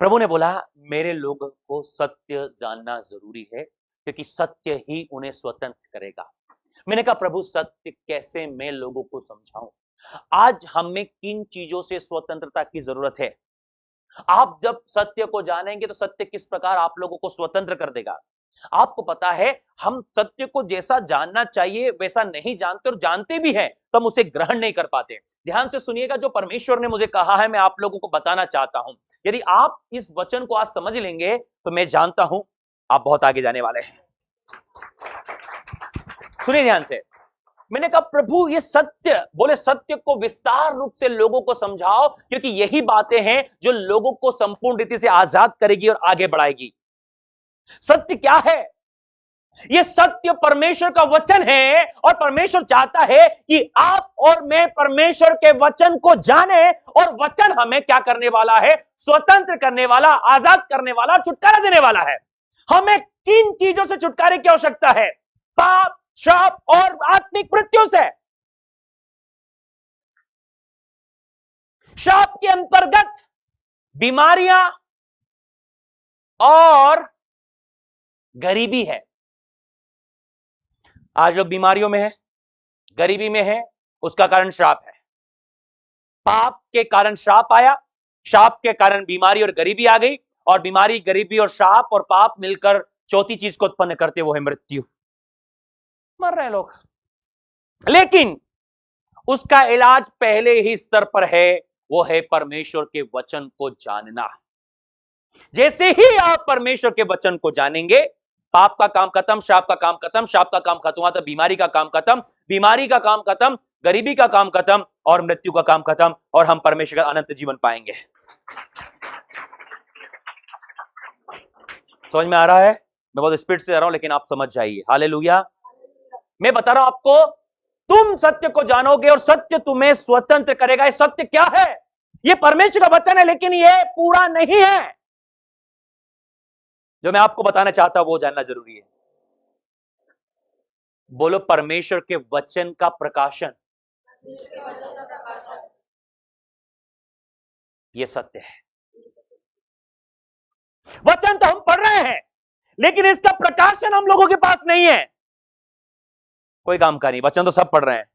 प्रभु ने बोला मेरे लोगों को सत्य जानना जरूरी है क्योंकि सत्य ही उन्हें स्वतंत्र करेगा। मैंने कहा प्रभु सत्य कैसे मैं लोगों को समझाऊं? आज हमें किन चीजों से स्वतंत्रता की जरूरत है? आप जब सत्य को जानेंगे तो सत्य किस प्रकार आप लोगों को स्वतंत्र कर देगा। आपको पता है हम सत्य को जैसा जानना चाहिए वैसा नहीं जानते, और जानते भी हैं तो हम उसे ग्रहण नहीं कर पाते। ध्यान से सुनिएगा, जो परमेश्वर ने मुझे कहा है मैं आप लोगों को बताना चाहता हूं। यदि आप इस वचन को आज समझ लेंगे तो मैं जानता हूं आप बहुत आगे जाने वाले हैं। सुनिए ध्यान से, मैंने कहा प्रभु ये सत्य, बोले सत्य को विस्तार रूप से लोगों को समझाओ क्योंकि यही बातें हैं जो लोगों को संपूर्ण रीति से आजाद करेगी और आगे बढ़ाएगी। सत्य क्या है? ये सत्य परमेश्वर का वचन है और परमेश्वर चाहता है कि आप और मैं परमेश्वर के वचन को जाने, और वचन हमें क्या करने वाला है? स्वतंत्र करने वाला, आजाद करने वाला, छुटकारा देने वाला है। हमें किन चीजों से छुटकारे की आवश्यकता है? पाप, श्राप और आत्मिक मृत्यु से। श्राप के अंतर्गत बीमारियां और गरीबी है। आज लोग बीमारियों में है, गरीबी में है, उसका कारण श्राप है। पाप के कारण श्राप आया, श्राप के कारण बीमारी और गरीबी आ गई, और बीमारी, गरीबी और श्राप और पाप मिलकर चौथी चीज को उत्पन्न करते, वो है मृत्यु। मर रहे हैं लोग, लेकिन उसका इलाज पहले ही स्तर पर है, वो है परमेश्वर के वचन को जानना। जैसे ही आप परमेश्वर के वचन को जानेंगे, पाप का काम खत्म, श्राप का काम खत्म, श्राप का काम खत्म हुआ तो बीमारी का काम खत्म, बीमारी का काम खत्म, गरीबी का काम खत्म और मृत्यु का काम खत्म, और हम परमेश्वर का अनंत जीवन पाएंगे। समझ में आ रहा है? मैं बहुत स्पीड से आ रहा हूं लेकिन आप समझ जाइए। हालेलुया। मैं बता रहा हूं आपको, तुम सत्य को जानोगे और सत्य तुम्हें स्वतंत्र करेगा। ये सत्य क्या है? ये परमेश्वर का वचन है, लेकिन ये पूरा नहीं है। जो मैं आपको बताना चाहता हूं वो जानना जरूरी है। बोलो परमेश्वर के वचन का प्रकाशन, ये सत्य है। वचन तो हम पढ़ रहे हैं लेकिन इसका प्रकाशन हम लोगों के पास नहीं है। कोई काम का नहीं, वचन तो सब पढ़ रहे हैं।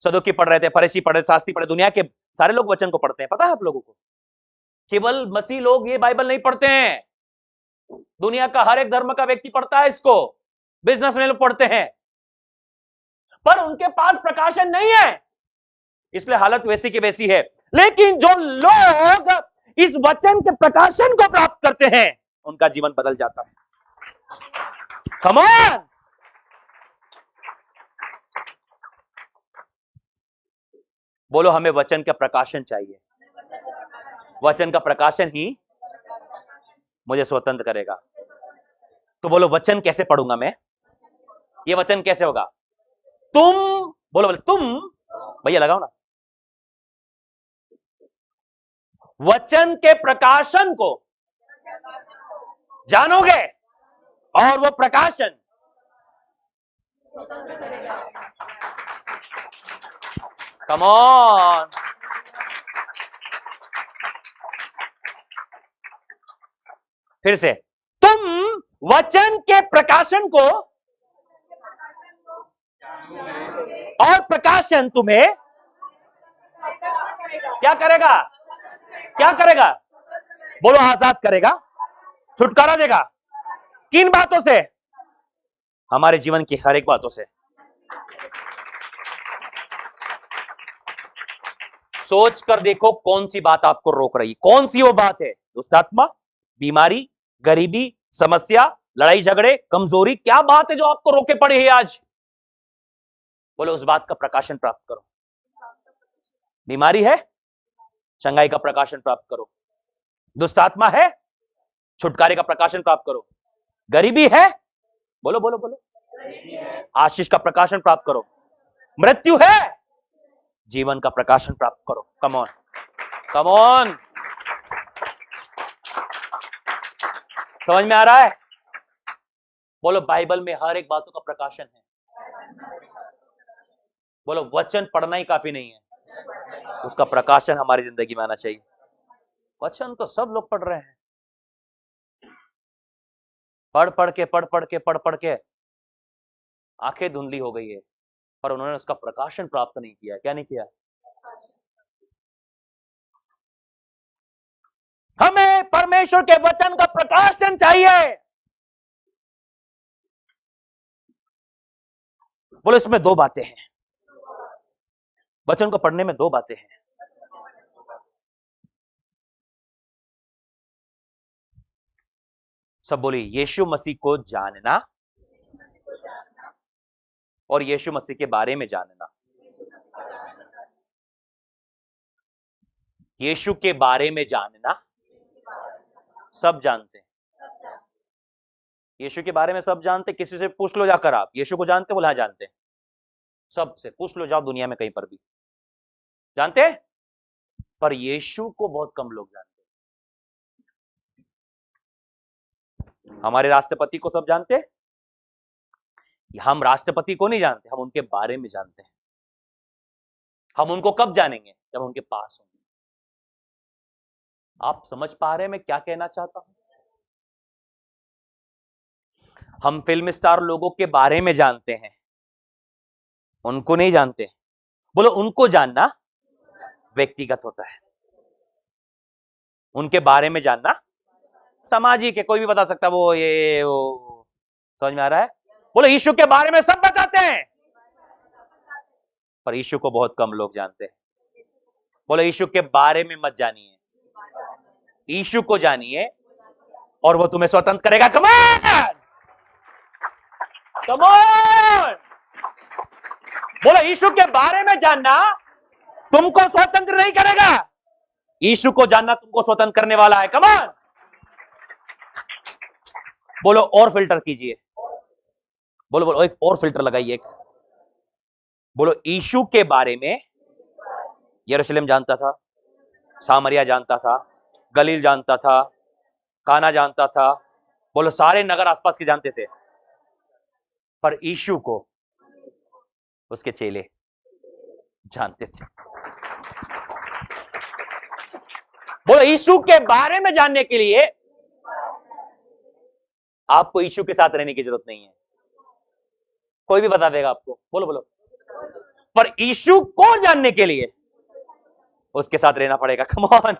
सदुकी पढ़ रहे थे, फरीसी पढ़ रहे, शास्त्री पढ़े, दुनिया के सारे लोग वचन को पढ़ते हैं। पता है आप लोगों को? केवल मसीह लोग ये बाइबल नहीं पढ़ते हैं, दुनिया का हर एक धर्म का व्यक्ति पढ़ता है इसको, बिजनेसमैन लोग पढ़ते हैं, पर उनके पास प्रकाशन नहीं है, इसलिए हालत वैसी की वैसी है। लेकिन जो लोग इस वचन के प्रकाशन को प्राप्त करते हैं उनका जीवन बदल जाता है। कम ऑन, बोलो हमें वचन का प्रकाशन चाहिए। वचन का प्रकाशन ही मुझे स्वतंत्र करेगा। तो बोलो वचन कैसे पढ़ूंगा मैं? ये वचन कैसे होगा? तुम, बोलो बोलो तुम, भैया लगाओ ना, वचन के प्रकाशन को जानोगे और वो प्रकाशन कम ऑन। फिर से, तुम वचन के प्रकाशन को और प्रकाशन तुम्हें क्या करेगा? क्या करेगा? बोलो, आजाद करेगा, छुटकारा देगा। किन बातों से? हमारे जीवन की हर एक बातों से। सोच कर देखो कौन सी बात आपको रोक रही, कौन सी वो बात है? दुष्टात्मा, बीमारी, गरीबी, समस्या, लड़ाई झगड़े, कमजोरी, क्या बात है जो आपको रोके पड़े है आज? बोलो, उस बात का प्रकाशन प्राप्त करो। बीमारी है, चंगाई का प्रकाशन प्राप्त करो। दुष्टात्मा है, छुटकारे का प्रकाशन प्राप्त करो। गरीबी है, बोलो बोलो बोलो, आशीष का प्रकाशन प्राप्त करो। मृत्यु है, जीवन का प्रकाशन प्राप्त करो। Come on, come on. समझ में आ रहा है? बोलो, बाइबल में हर एक बातों का प्रकाशन है। बोलो, वचन पढ़ना ही काफी नहीं है, उसका प्रकाशन हमारी जिंदगी में आना चाहिए। वचन तो सब लोग पढ़ रहे हैं, पढ़ पढ़ के आंखें धुंधली हो गई है, पर उन्होंने उसका प्रकाशन प्राप्त नहीं किया। क्या नहीं किया? हमें परमेश्वर के वचन का प्रकाशन चाहिए। बोलो, इसमें दो बातें हैं, वचन को पढ़ने में दो बातें हैं। सब बोलिए, यीशु मसीह को जानना और यीशु मसीह के बारे में जानना। यीशु के बारे में जानना, सब जानते हैं। यीशु के बारे में सब जानते। किसी से पूछ लो जाकर, आप यीशु को जानते? बोला, हाँ जानते हैं। सबसे पूछ लो, जाओ दुनिया में कहीं पर भी, जानते हैं? पर यीशु को बहुत कम लोग जानते हैं। हमारे राष्ट्रपति को सब जानते हैं? हम राष्ट्रपति को नहीं जानते, हम उनके बारे में जानते हैं। हम उनको कब जानेंगे? जब उनके पास होंगे। आप समझ पा रहे हैं मैं क्या कहना चाहता हूं? हम फिल्म स्टार लोगों के बारे में जानते हैं, उनको नहीं जानते। बोलो, उनको जानना व्यक्तिगत होता है, उनके बारे में जानना सामाजिक है। कोई भी बता सकता है, वो ये वो। समझ में आ रहा है? बोलो, यीशु के बारे में सब बताते हैं, पर यीशु को बहुत कम लोग जानते हैं। बोलो, यीशु के बारे में मत जानिए, यीशु को जानिए और वो तुम्हें स्वतंत्र करेगा। Come on, come on. बोलो, यीशु के बारे में जानना तुमको स्वतंत्र नहीं करेगा, यीशु को जानना तुमको स्वतंत्र करने वाला है। Come on. बोलो, और फिल्टर कीजिए। बोलो बोलो, एक और फिल्टर लगाइए, एक। बोलो, यीशु के बारे में यरूशलेम जानता था, सामरिया जानता था, गलील जानता था, काना जानता था। बोलो, सारे नगर आसपास के जानते थे, पर यीशु को उसके चेले जानते थे। बोलो, यीशु के बारे में जानने के लिए आपको यीशु के साथ रहने की जरूरत नहीं है, कोई भी बता देगा आपको। बोलो बोलो, पर यीशु को जानने के लिए उसके साथ रहना पड़ेगा। Come on,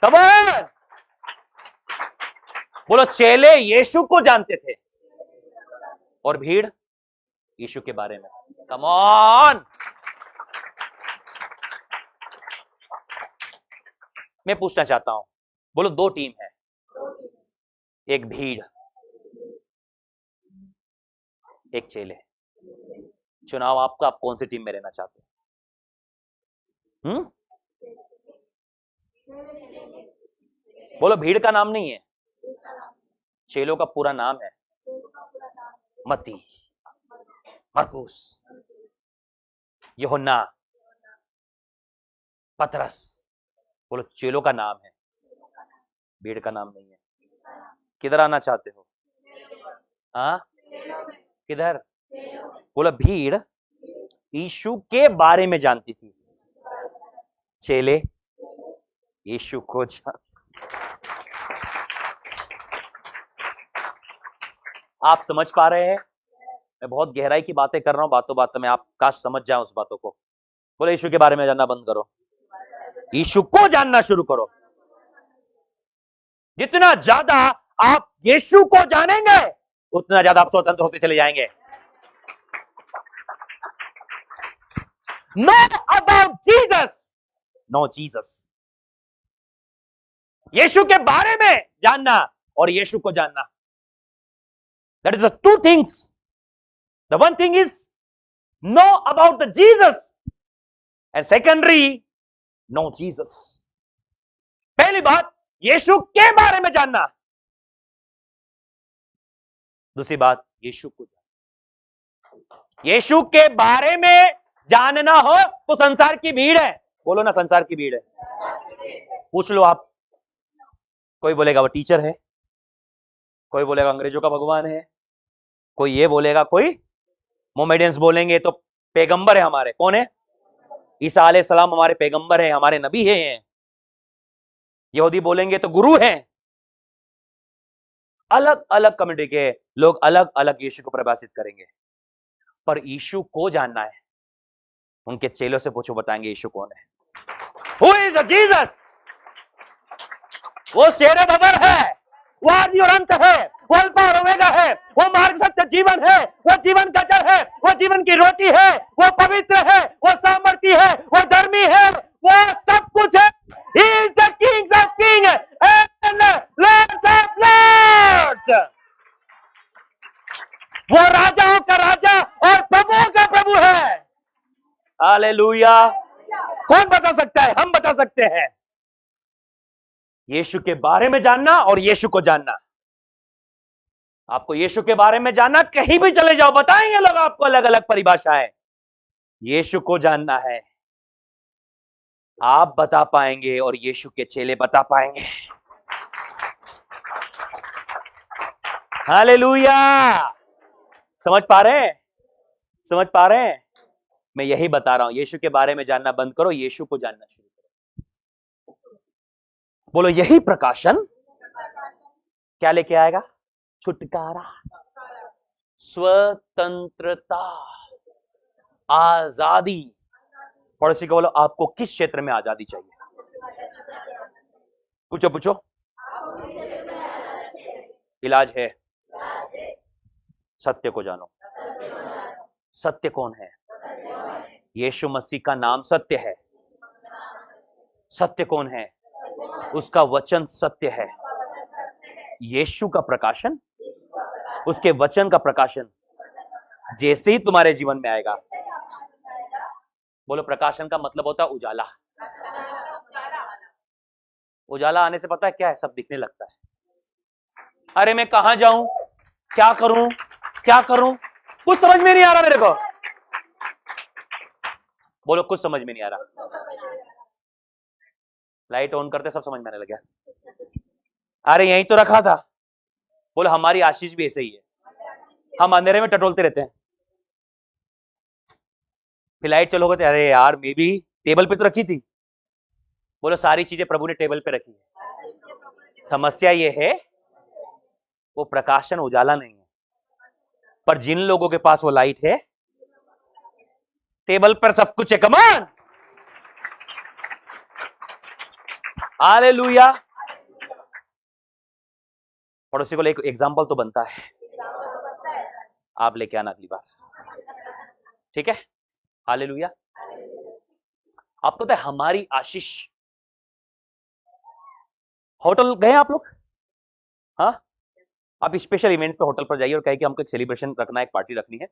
come on. बोलो, चेले यीशु को जानते थे और भीड़ यीशु के बारे में। Come on. मैं पूछना चाहता हूं, बोलो, दो टीम है, एक भीड़, एक चेले। चुनाव आपका, आप कौन सी टीम में रहना चाहते हैं? बोलो, भीड़ का नाम नहीं है, चेलों का पूरा नाम है। मत्ती, मरकुस, यूहन्ना, पतरस। बोलो, चेलों का नाम है, भीड़ का नाम नहीं है। किधर आना चाहते हो? हाँ, किधर? बोला, भीड़ यीशु के बारे में जानती थी, चेले यीशु को जानते। आप समझ पा रहे हैं? मैं बहुत गहराई की बातें कर रहा हूं, बातों बातों में आप काश समझ जाए उस बातों को। बोले यीशु के बारे में जानना बंद करो, यीशु को जानना शुरू करो। जितना ज्यादा आप यीशु को जानेंगे उतना ज्यादा आप स्वतंत्र होते चले जाएंगे। Know about Jesus, know Jesus. यीशु के बारे में जानना और यीशु को जानना, that is the two things. The one thing is know about the Jesus and secondary know Jesus. पहली बात यीशु के बारे में जानना, दूसरी बात यीशु को जानना। यीशु के बारे में जानना हो तो संसार की भीड़ है, बोलो ना संसार की भीड़ है। पूछ लो आप, कोई बोलेगा वो टीचर है, कोई बोलेगा अंग्रेजों का भगवान है, कोई ये बोलेगा, कोई मोमेडियंस बोलेंगे तो पैगंबर है हमारे। कौन है? ईसा अलैहिस्सलाम हमारे पैगंबर है, हमारे नबी है। यहूदी बोलेंगे तो गुरु हैं। अलग अलग कम्युनिटी के लोग अलग अलग यीशु को परिभाषित करेंगे, पर यीशु को जानना है। उनके चेलों से पूछो, बताएंगे यीशु कौन है। Who is the Jesus? वो शेर बबर है, वो आदि और अंत है, वो अल्फा और ओमेगा है, वो मार्ग सत्य जीवन है, वो जीवन का जल है, वो जीवन की रोटी है, वो पवित्र है, वो सामर्थी है, वो धर्मी है, वो सब कुछ है। He is the King of Kings and Lord of Lords. वो राजाओं का राजा और प्रभुओं का प्रभु है। हालेलुया। कौन बता सकता है? हम बता सकते हैं। यीशु के बारे में जानना और यीशु को जानना। आपको यीशु के बारे में जानना, कहीं भी चले जाओ बताएंगे लोग आपको अलग अलग परिभाषाएं। यीशु को जानना है, आप बता पाएंगे और यीशु के चेले बता पाएंगे। हालेलुया। समझ पा रहे हैं? समझ पा रहे हैं? मैं यही बता रहा हूं, यीशु के बारे में जानना बंद करो, यीशु को जानना शुरू करो। बोलो यही प्रकाशन क्या लेके आएगा? छुटकारा, स्वतंत्रता, आजादी। पड़ोसी को बोलो, आपको किस क्षेत्र में आजादी चाहिए? पूछो पूछो। इलाज है, सत्य को जानो। सत्य कौन है? यीशु मसीह का नाम सत्य है। सत्य कौन है? उसका वचन सत्य है। यीशु का प्रकाशन, उसके वचन का प्रकाशन जैसे ही तुम्हारे जीवन में आएगा, बोलो प्रकाशन का मतलब होता है उजाला। उजाला आने से पता है क्या है? सब दिखने लगता है। अरे मैं कहां जाऊं, क्या करूं, क्या करूं, कुछ समझ में नहीं आ रहा मेरे को। बोलो कुछ समझ में नहीं आ रहा। लाइट ऑन करते सब समझ में आने लगा। अरे यहीं तो रखा था। बोलो हमारी आशीष भी ऐसे ही है, हम अंधेरे में टटोलते रहते हैं। फिर लाइट चलो कहते अरे यार मैं भी टेबल पे तो रखी थी। बोलो सारी चीजें प्रभु ने टेबल पे रखी है। समस्या ये है वो प्रकाशन उजाला नहीं है, पर जिन लोगों के पास वो लाइट है, टेबल पर सब कुछ है। Come on, hallelujah. पड़ोसी को एक एग्जांपल तो बनता है, आप लेके आना अगली बार, ठीक है? हालेलुया। आपको तो हमारी आशीष। होटल गए आप लोग? हाँ, आप स्पेशल इवेंट्स पे होटल पर जाइए और कहे कि हमको एक सेलिब्रेशन रखना है, एक पार्टी रखनी है,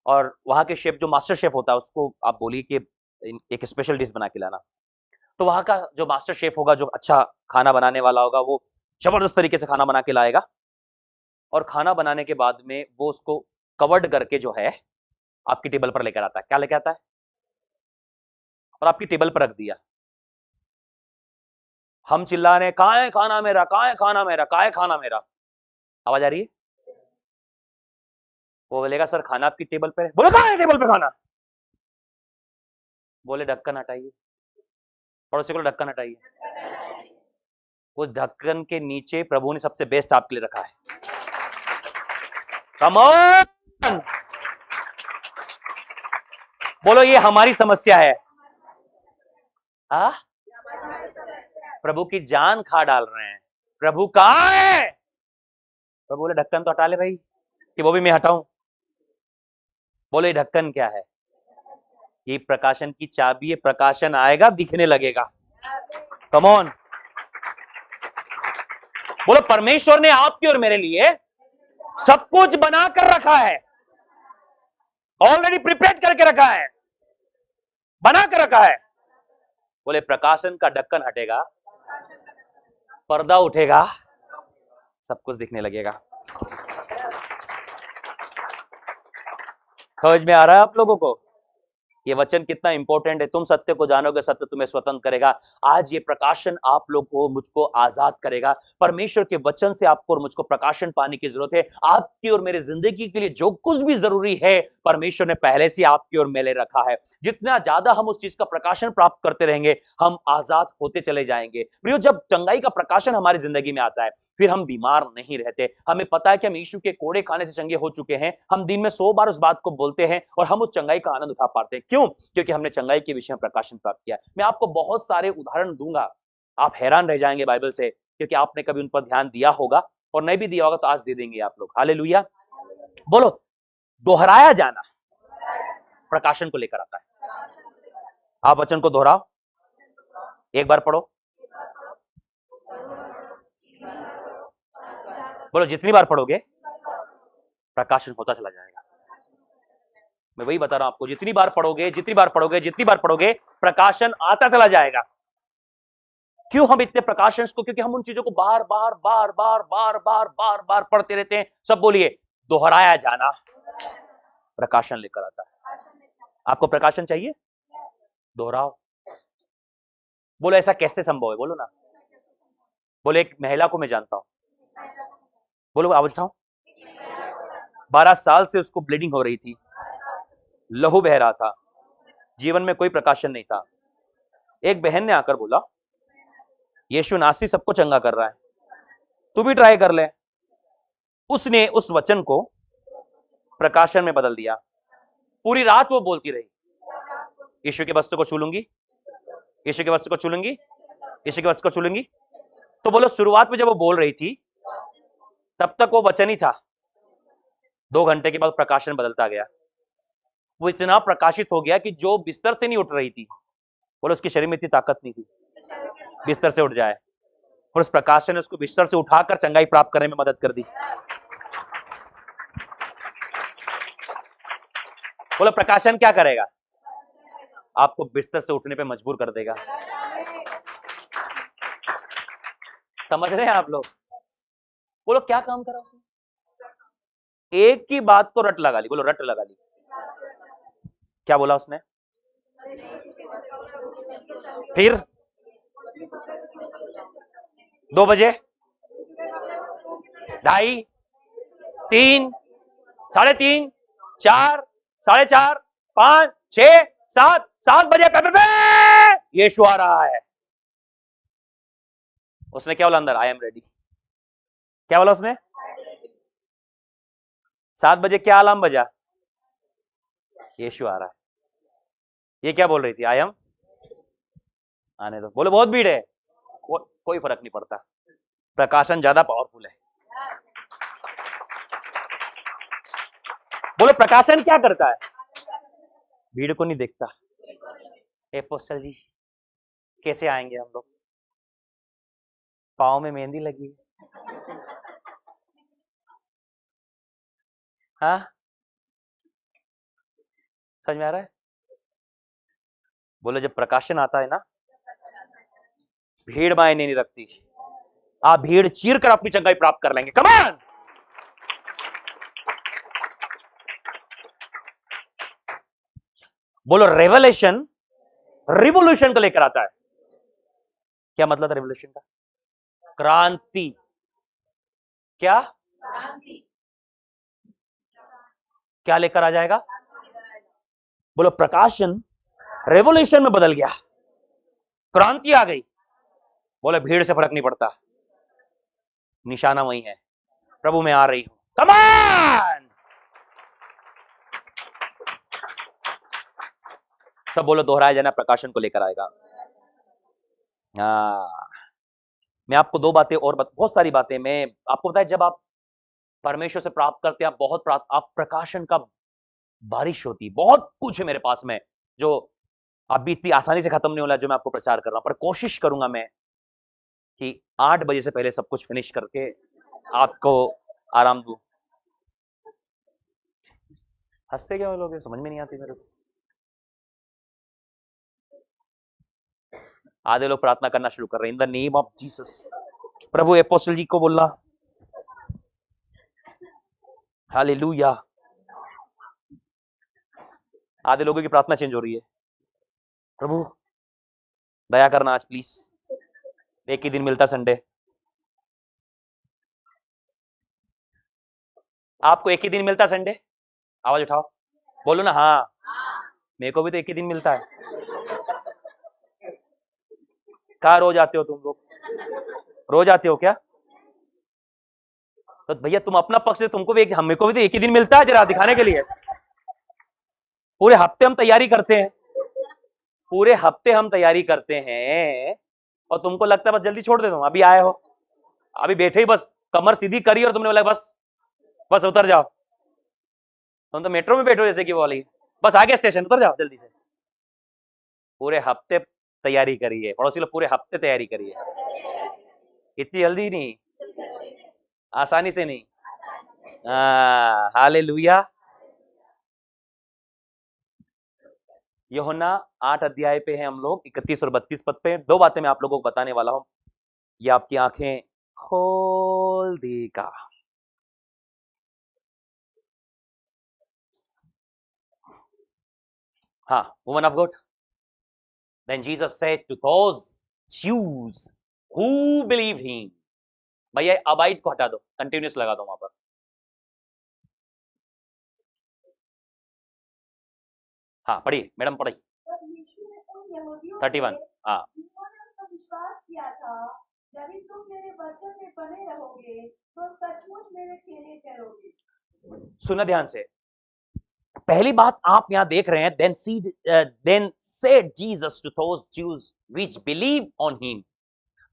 और वहां के शेफ जो मास्टर शेफ होता है उसको आप बोलिए कि एक स्पेशल डिश बना के लाना। तो वहां का जो मास्टर शेफ होगा, जो अच्छा खाना बनाने वाला होगा, वो जबरदस्त तरीके से खाना बना के लाएगा, और खाना बनाने के बाद में वो उसको कवर्ड करके जो है आपकी टेबल पर लेकर आता है। क्या लेकर आता है? और आपकी टेबल पर रख दिया। हम चिल्ला रहे, कहां है खाना मेरा, कहां है खाना मेरा, कहां है खाना मेरा? आवाज आ रही है? वो बोलेगा सर खाना आपकी टेबल पर है। बोले कहां है टेबल पे खाना? बोले ढक्कन हटाइए। पड़ोसी को ढक्कन हटाइए। वो ढक्कन के नीचे प्रभु ने सबसे बेस्ट आपके लिए रखा है। कम ऑन, बोलो ये हमारी समस्या है। आ? प्रभु की जान खा डाल रहे हैं। प्रभु कहां है? प्रभु बोले ढक्कन तो हटा ले भाई, कि वो भी मैं हटाऊं? बोले ढक्कन क्या है? ये प्रकाशन की चाबी है, प्रकाशन आएगा दिखने लगेगा। कम ऑन, बोलो परमेश्वर ने आपकी और मेरे लिए सब कुछ बना कर रखा है, ऑलरेडी प्रिपेयर करके रखा है, बना कर रखा है। बोले प्रकाशन का ढक्कन हटेगा, पर्दा उठेगा, सब कुछ दिखने लगेगा। समझ में आ रहा है आप लोगों को ये वचन कितना इंपॉर्टेंट है? तुम सत्य को जानोगे, सत्य तुम्हें स्वतंत्र करेगा। आज ये प्रकाशन आप लोग को, मुझको आजाद करेगा। परमेश्वर के वचन से आपको और मुझको प्रकाशन पाने की जरूरत है। आपकी और मेरे जिंदगी के लिए जो कुछ भी जरूरी है परमेश्वर ने पहले से आपकी और मेरे रखा है। जितना ज्यादा हम उस चीज का प्रकाशन प्राप्त करते रहेंगे हम आजाद होते चले जाएंगे। प्रियो, जब चंगाई का प्रकाशन हमारी जिंदगी में आता है फिर हम बीमार नहीं रहते। हमें पता है कि हम यीशु के कोड़े खाने से चंगे हो चुके हैं। हम दिन में 100 बार उस बात को बोलते हैं और हम उस चंगाई का आनंद उठा पाते हैं। क्यों? क्योंकि हमने चंगाई के विषय में प्रकाशन प्राप्त किया। मैं आपको बहुत सारे उदाहरण दूंगा, आप हैरान रह जाएंगे बाइबल से, क्योंकि आपने कभी उन पर ध्यान दिया होगा और नहीं भी दिया होगा तो आज दे देंगे आप लोग। हालेलुया। बोलो दोहराया जाना प्रकाशन को लेकर आता है। आप वचन को दोहराओ, एक बार पढ़ो, बोलो जितनी बार पढ़ोगे प्रकाशन होता चला जाएगा। मैं वही बता रहा हूं आपको, जितनी बार पढ़ोगे जितनी बार पढ़ोगे जितनी बार पढ़ोगे प्रकाशन आता चला जाएगा। क्यों हम इतने प्रकाशन को? क्योंकि हम उन चीजों को बार बार बार बार बार बार बार बार पढ़ते रहते हैं। सब बोलिए दोहराया जाना प्रकाशन लेकर आता है। आपको प्रकाशन चाहिए? दोहराओ। बोलो ऐसा कैसे संभव है? बोलो ना। बोले एक महिला को मैं जानता हूं, बोलो आवाज उठाओ। 12 साल से उसको ब्लीडिंग हो रही थी, लहू बह रहा था, जीवन में कोई प्रकाशन नहीं था। एक बहन ने आकर बोला यीशु नासरी सबको चंगा कर रहा है, तू भी ट्राई कर ले। उसने उस वचन को प्रकाशन में बदल दिया। पूरी रात वो बोलती रही यीशु के वस्त्र को छू लूंगी, यीशु के वस्त्र को छू लूंगी, यीशु के वस्त्र को छू लूंगी। तो बोलो शुरुआत में जब वो बोल रही थी तब तक वो वचन ही था। 2 घंटे के बाद प्रकाशन बदलता गया। वो इतना प्रकाशित हो गया कि जो बिस्तर से नहीं उठ रही थी, बोलो उसके शरीर में इतनी ताकत नहीं थी बिस्तर से उठ जाए, और उस प्रकाशन ने उसको बिस्तर से उठाकर चंगाई प्राप्त करने में मदद कर दी। बोलो प्रकाशन क्या करेगा? आपको बिस्तर से उठने पे मजबूर कर देगा। समझ रहे हैं आप लोग? बोलो क्या काम करा उसने? एक ही बात को रट लगा ली। बोलो रट लगा ली। क्या बोला उसने? फिर 2 बजे, 2:30, 3, 3:30, 4, 4:30, 5, 6, 7, 7 बजे यीशु आ रहा है। उसने क्या बोला अंदर? I am ready. क्या बोला उसने? 7 बजे क्या अलार्म बजा? यीशु आ रहा है। ये क्या बोल रही थी? आई एम, आने दो। बोलो बहुत भीड़ है, कोई फर्क नहीं पड़ता, प्रकाशन ज्यादा पावरफुल है। बोलो प्रकाशन क्या करता है? भीड़ को नहीं देखता। एपोस्टल जी कैसे आएंगे हम लोग? पाँव में मेहंदी लगी, हाँ समझ में आ रहा है? बोलो जब प्रकाशन आता है ना, भीड़ मायने नहीं रखती, आप भीड़ चीर कर अपनी चंगाई प्राप्त कर लेंगे। कम ऑन। बोलो रेवलेशन रिवोल्यूशन को लेकर आता है। क्या मतलब है रेवोल्यूशन का? क्रांति। क्या? क्या लेकर आ जाएगा? बोलो प्रकाशन रेवोल्यूशन में बदल गया, क्रांति आ गई। बोले भीड़ से फर्क नहीं पड़ता, निशाना वही है, प्रभु मैं आ रही हूं। Come on. सब बोलो दोहराया जाना प्रकाशन को लेकर आएगा। हाँ, मैं आपको दो बातें और बहुत सारी बातें मैं आपको बताया, जब आप परमेश्वर से प्राप्त करते हैं, आप बहुत प्राप्त, आप प्रकाशन का बारिश होती, बहुत कुछ है मेरे पास में जो अभी इतनी आसानी से खत्म नहीं होला जो मैं आपको प्रचार कर रहा हूं, पर कोशिश करूंगा मैं कि 8 बजे से पहले सब कुछ फिनिश करके आपको आराम दूं। हंसते क्या लोग, समझ में नहीं आती मेरे को। आधे लोग प्रार्थना करना शुरू कर रहे हैं, in the name of Jesus. प्रभु एपोस्टल जी को बोला हालेलुया। आधे लोगों की प्रार्थना चेंज हो रही है, प्रभु दया करना आज प्लीज, एक ही दिन मिलता संडे, आपको एक ही दिन मिलता संडे, आवाज उठाओ, बोलो ना हाँ, मेरे को भी तो एक ही दिन मिलता है। कहाँ रोज आते हो तुम लोग, रोज आते हो क्या? तो भैया तुम अपना पक्ष से, तुमको भी हमें को भी तो एक ही दिन मिलता है, जरा दिखाने के लिए। पूरे हफ्ते हम तैयारी करते हैं, पूरे हफ्ते हम तैयारी करते हैं, और तुमको लगता है बस जल्दी छोड़ दे दूं। अभी आए हो, अभी बैठे ही बस कमर सीधी करी और तुमने बोला बस बस उतर जाओ। तुम तो मेट्रो में बैठो जैसे कि वो वाली, बस आगे स्टेशन उतर जाओ जल्दी से। पूरे हफ्ते तैयारी करी है, पड़ोसी लोग पूरे हफ्ते तैयारी करी है, इतनी जल्दी नहीं, आसानी से नहीं। हालेलुया। यूहन्ना 8 अध्याय पे है हम लोग, 31 और 32 पद पे। दो बातें मैं आप लोगों को बताने वाला हूं, ये आपकी आंखें खोल देगा। हाँ, woman of God, then Jesus said to those Jews who believe him. भैया अबाइड को हटा दो, कंटिन्यूस लगा दो वहां पर। हाँ पढ़िए मैडम, पढ़िए। तब यीशु ने उन यहूदियों 31। से हाँ, जिन्होंने उस पर विश्वास किया था, यदि तुम मेरे वचन में बने रहोगे तो सचमुच मेरे चेले ठहरोगे। सुना ध्यान से। पहली बात आप यहां देख रहे हैं, then said Jesus to those Jews which believe on him.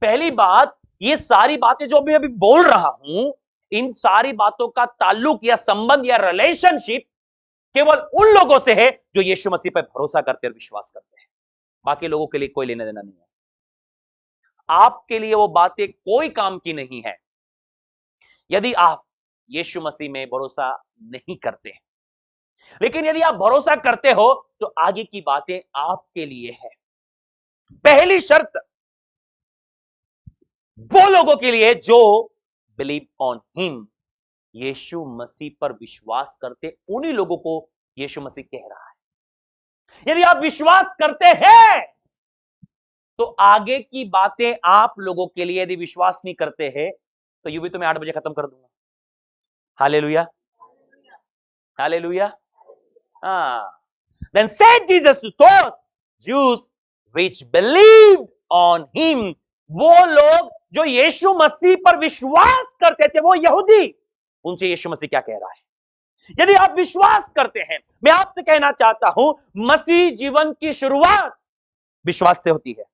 पहली बात, ये सारी बातें जो मैं अभी बोल रहा हूं, इन सारी बातों का ताल्लुक या संबंध या रिलेशनशिप केवल उन लोगों से है जो यीशु मसीह पर भरोसा करते और विश्वास करते हैं। बाकी लोगों के लिए कोई लेना देना नहीं है। आपके लिए वो बातें कोई काम की नहीं है यदि आप यीशु मसीह में भरोसा नहीं करते हैं। लेकिन यदि आप भरोसा करते हो तो आगे की बातें आपके लिए है। पहली शर्त वो लोगों के लिए जो बिलीव ऑन हिम, यीशु मसीह पर विश्वास करते, उन्हीं लोगों को यीशु मसीह कह रहा है। यदि आप विश्वास करते हैं तो आगे की बातें आप लोगों के लिए, यदि विश्वास नहीं करते हैं तो यूं भी तो मैं 8 बजे खत्म कर दूंगा। Hallelujah, hallelujah. हाँ, then said Jesus to those Jews which believed on him, वो लोग जो यीशु मसीह पर विश्वास करते थे, वो यहूदी, उनसे यीशु मसीह क्या कह रहा है? यदि आप विश्वास करते हैं, मैं आपसे कहना चाहता हूं, मसीह जीवन की शुरुआत विश्वास से होती है।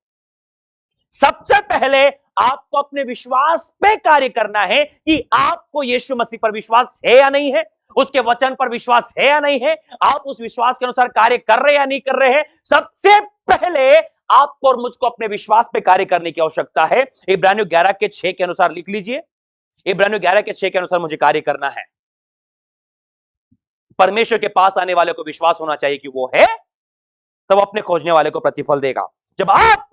सबसे पहले आपको अपने विश्वास पे कार्य करना है कि आपको यीशु मसीह पर विश्वास है या नहीं है, उसके वचन पर विश्वास है या नहीं है, आप उस विश्वास के अनुसार कार्य कर रहे हैं या नहीं कर रहे हैं। सबसे पहले आपको और मुझको अपने विश्वास पे कार्य करने की आवश्यकता है। इब्रानियों 11 के 6 के अनुसार लिख लीजिए, इब्रानियों 11 के 6 के अनुसार मुझे कार्य करना है। परमेश्वर के पास आने वाले को विश्वास होना चाहिए कि वो है, तब अपने खोजने वाले को प्रतिफल देगा। जब आप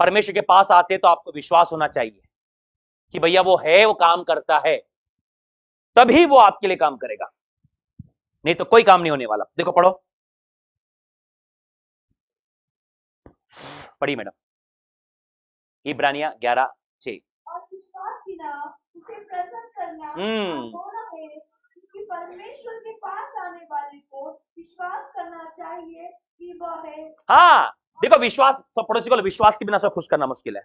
परमेश्वर के पास आते तो आपको विश्वास होना चाहिए कि भैया वो है, वो काम करता है, तभी वो आपके लिए काम करेगा, नहीं तो कोई काम नहीं होने वाला। देखो पढ़ो, पढ़ी मैडम, इब्रानिया 11:6। और विश्वास बिना उसे प्रसन्न करना अधूरा है, क्योंकि परमेश्वर के पास आने वाले को विश्वास करना चाहिए कि वह है। हाँ देखो, विश्वास, सब पड़ोसी को विश्वास के बिना सब खुश करना मुश्किल है।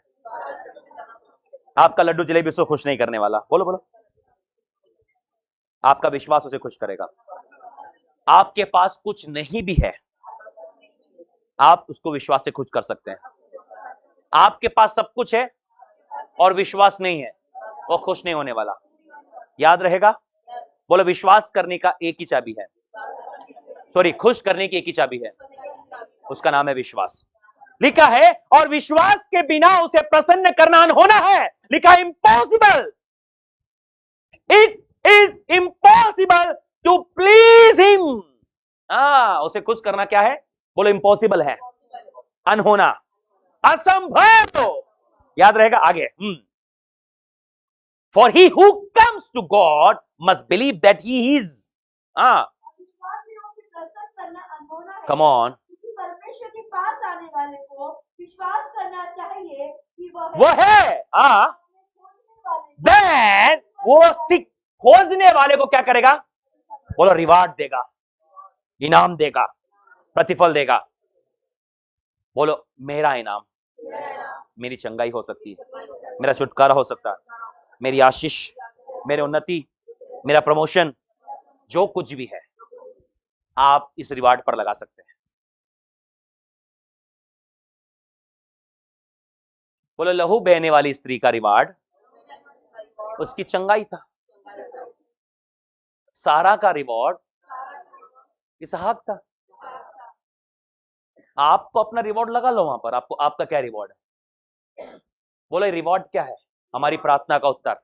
आपका लड्डू जलेबी उसको खुश नहीं करने वाला। बोलो बोलो, आपका विश्वास उसे खुश करेगा। आपके पास कुछ नहीं भी है, आप उसको विश्वास से खुश कर सकते हैं। आपके पास सब कुछ है और विश्वास नहीं है, वो खुश नहीं होने वाला। याद रहेगा? बोलो, विश्वास करने का एक ही चाबी है, सॉरी, खुश करने की एक ही चाबी है, उसका नाम है विश्वास। लिखा है, और विश्वास के बिना उसे प्रसन्न करना अनहोना है। लिखा, impossible, it is impossible to please him. उसे खुश करना क्या है? बोलो, इम्पॉसिबल है, अनहोना, असंभव। तो याद रहेगा आगे। For he who comes to God must believe that he is. विश्वास से उसे प्रसन्न करना अनहोना है। Come on. क्योंकि परमेश्वर के पास आने वाले को विश्वास करना चाहिए कि वो है। देन वो खोजने वाले को क्या करेगा? बोलो, रिवार्ड देगा, इनाम देगा, प्रतिफल देगा। बोलो, मेरा इनाम, मेरी चंगाई हो सकती है, मेरा छुटकारा हो सकता है, मेरी आशीष, मेरी उन्नति, मेरा प्रमोशन, जो कुछ भी है आप इस रिवार्ड पर लगा सकते हैं। बोलो, लहू बहने वाली स्त्री का रिवार्ड उसकी चंगाई था। सारा का रिवॉर्ड इसहाक था। आपको अपना रिवॉर्ड लगा लो वहां पर। आपको आपका क्या रिवॉर्ड है? बोलो, रिवॉर्ड क्या है? हमारी प्रार्थना का उत्तर।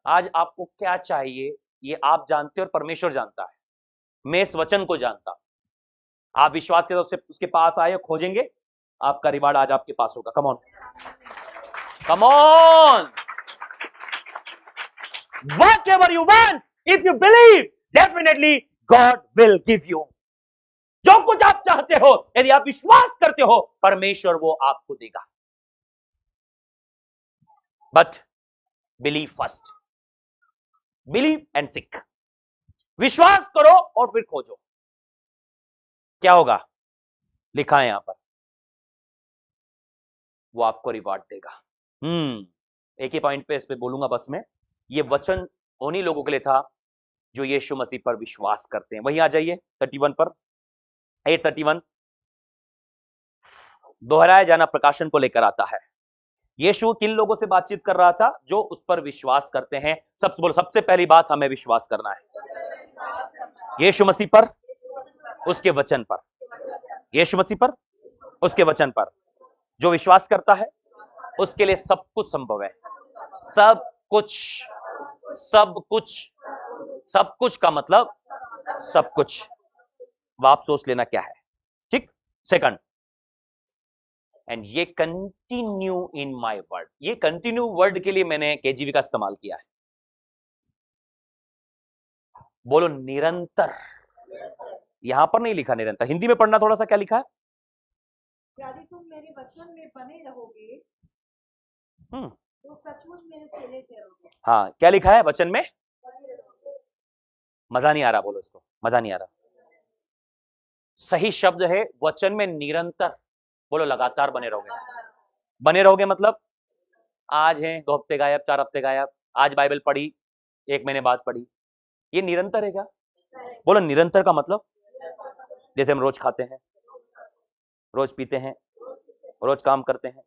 आज आपको क्या चाहिए ये आप जानते हो और परमेश्वर जानता है। मैं इस वचन को जानता हूं। आप विश्वास के साथ उसके पास आए, खोजेंगे, आपका रिवॉर्ड आज आपके पास होगा। Come on, come on. Whatever you want, if you believe, definitely God will give you. जो कुछ आप चाहते हो, यदि आप विश्वास करते हो, परमेश्वर वो आपको देगा। But believe first. Believe and seek. विश्वास करो और फिर खोजो। क्या होगा? लिखा है यहां पर, वो आपको रिवार्ड देगा। एक ही पॉइंट पे इस पे बोलूंगा बस में। ये वचन उन्हीं लोगों के लिए था जो यीशु मसीह पर विश्वास करते हैं। वहीं आ जाइए 31 पर, 8:31। दोहराया जाना प्रकाशन को लेकर आता है। यीशु किन लोगों से बातचीत कर रहा था? जो उस पर विश्वास करते हैं। सबसे पहली बात, हमें विश्वास करना है यीशु मसीह पर, उसके वचन पर। यीशु मसीह पर, उसके वचन पर। जो विश्वास करता है उसके लिए सब कुछ संभव है। सब कुछ, सब कुछ, सब कुछ का मतलब सब कुछ। आप सोच लेना क्या है, ठीक। सेकंड, एंड ये कंटिन्यू इन माय वर्ड। ये कंटिन्यू वर्ड के लिए मैंने केजीवी का इस्तेमाल किया है। बोलो, निरंतर। यहां पर नहीं लिखा निरंतर। हिंदी में पढ़ना थोड़ा सा, क्या लिखा है? यदि तुम मेरे वचन में बने रहोगे तो सचमुच मेरे चेले ठहरोगे। हाँ, क्या लिखा है वचन में? मजा नहीं आ रहा, बोलो इसको, मजा नहीं आ रहा। सही शब्द है वचन में निरंतर। बोलो, लगातार बने रहोगे। बने रहोगे मतलब आज है 2 हफ्ते गायब, 4 हफ्ते गायब, आज बाइबल पढ़ी, 1 महीने बाद पढ़ी, ये निरंतर है क्या? बोलो, निरंतर का मतलब जैसे हम रोज खाते हैं, रोज पीते हैं, रोज काम करते हैं।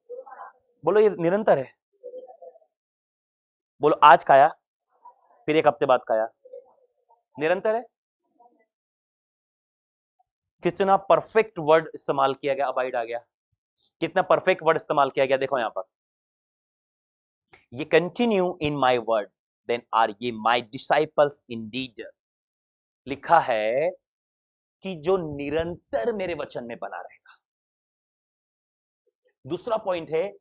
बोलो, ये निरंतर है। बोलो, आज खाया फिर 1 हफ्ते बाद खाया, निरंतर है। कितना परफेक्ट वर्ड इस्तेमाल किया गया, अबाइड आ गया। कितना परफेक्ट वर्ड इस्तेमाल किया गया, देखो यहां पर, ये continue in my word then are ye my disciples indeed. लिखा है कि जो निरंतर मेरे वचन में बना रहेगा। दूसरा पॉइंट है,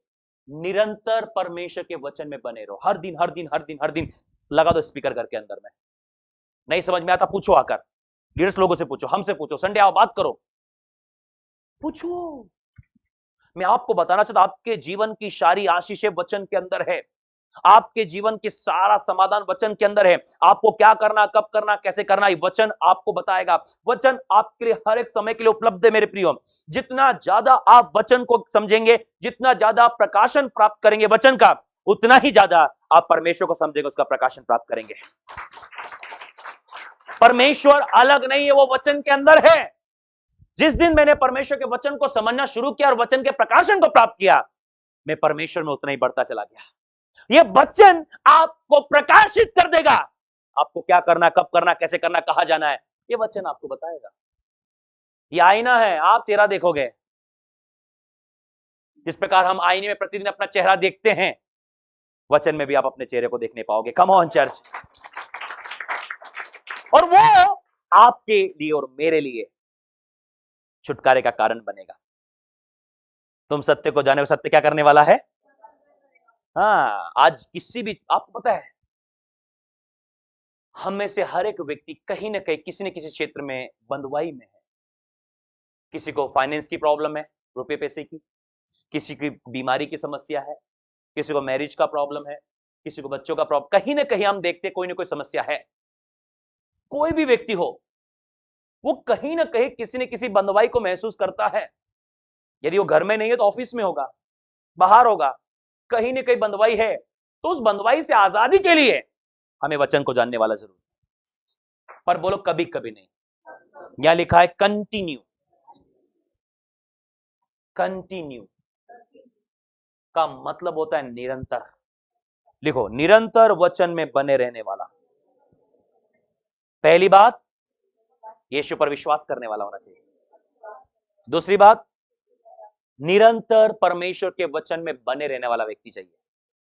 निरंतर परमेश्वर के वचन में बने रहो। हर दिन हर दिन हर दिन हर दिन लगा दो स्पीकर घर के अंदर में। नहीं समझ में आता, पूछो आकर, लीडर्स लोगों से पूछो, हमसे पूछो, संडे आओ बात करो, पूछो। मैं आपको बताना चाहता, आपके जीवन की सारी आशीषें वचन के अंदर है। आपके जीवन की सारा समाधान वचन के अंदर है। आपको क्या करना, कब करना, कैसे करना, ये वचन आपको बताएगा। वचन आपके लिए हर एक समय के लिए उपलब्ध है मेरे प्रियो। जितना ज्यादा आप वचन को समझेंगे, जितना ज्यादा आप प्रकाशन प्राप्त करेंगे वचन का, उतना ही ज्यादा आप परमेश्वर को समझेंगे, उसका प्रकाशन प्राप्त करेंगे। परमेश्वर अलग नहीं है, वो वचन के अंदर है। जिस दिन मैंने परमेश्वर के वचन को समझना शुरू किया और वचन के प्रकाशन को प्राप्त किया, मैं परमेश्वर में उतना ही बढ़ता चला गया। यह वचन आपको प्रकाशित कर देगा। आपको क्या करना, कब करना, कैसे करना, कहां जाना है, यह वचन आपको बताएगा। यह आईना है, आप चेहरा देखोगे। जिस प्रकार हम आईने में प्रतिदिन अपना चेहरा देखते हैं, वचन में भी आप अपने चेहरे को देखने पाओगे। Come on church. और वो आपके लिए और मेरे लिए छुटकारे का कारण बनेगा। तुम सत्य को जाने, सत्य क्या करने वाला है? हाँ, आज किसी भी, आपको पता है, हम में से हर एक व्यक्ति कहीं ना कहीं किसी न किसी क्षेत्र में बंधुआई में है। किसी को फाइनेंस की प्रॉब्लम है, रुपए पैसे की, किसी की बीमारी की समस्या है, किसी को मैरिज का प्रॉब्लम है, किसी को बच्चों का प्रॉब्लम, कहीं ना कहीं हम देखते कोई ना कोई समस्या है। कोई भी व्यक्ति हो, वो कहीं ना कहीं किसी न किसी बंधुआई को महसूस करता है। यदि वो घर में नहीं है तो ऑफिस में होगा, बाहर होगा, कहीं ना कहीं बंधुआई है। तो उस बंधुआई से आजादी के लिए हमें वचन को जानने वाला जरूर, पर बोलो कभी कभी नहीं। यहां लिखा है कंटिन्यू। कंटिन्यू का मतलब होता है निरंतर। लिखो, निरंतर वचन में बने रहने वाला। पहली बात, यीशु पर विश्वास करने वाला होना चाहिए। दूसरी बात, निरंतर परमेश्वर के वचन में बने रहने वाला व्यक्ति चाहिए।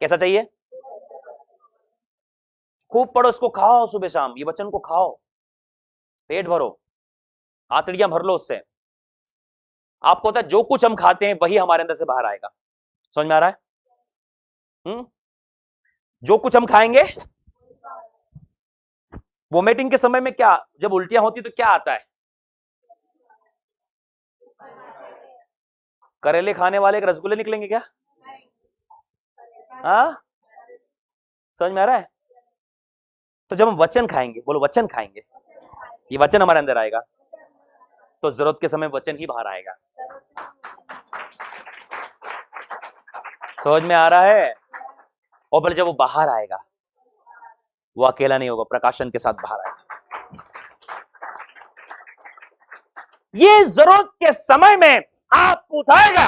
कैसा चाहिए? खूब पढ़ो, उसको खाओ, सुबह शाम ये वचन को खाओ, पेट भरो, आंतड़ियां भर लो उससे। आपको पता है जो कुछ हम खाते हैं वही हमारे अंदर से बाहर आएगा। समझ में आ रहा है? जो कुछ हम खाएंगे, वोमिटिंग के समय में क्या, जब उल्टियां होती तो क्या आता है? करेले खाने वाले के रसगुल्ले निकलेंगे क्या? हाँ, समझ में आ रहा है? तो जब हम वचन खाएंगे, बोलो वचन खाएंगे, ये वचन हमारे अंदर आएगा, तो जरूरत के समय वचन ही बाहर आएगा। समझ में आ रहा है? और बोले जब वो बाहर आएगा, वो अकेला नहीं होगा, प्रकाशन के साथ बाहर आएगा। ये जरूरत के समय में आपको उठाएगा,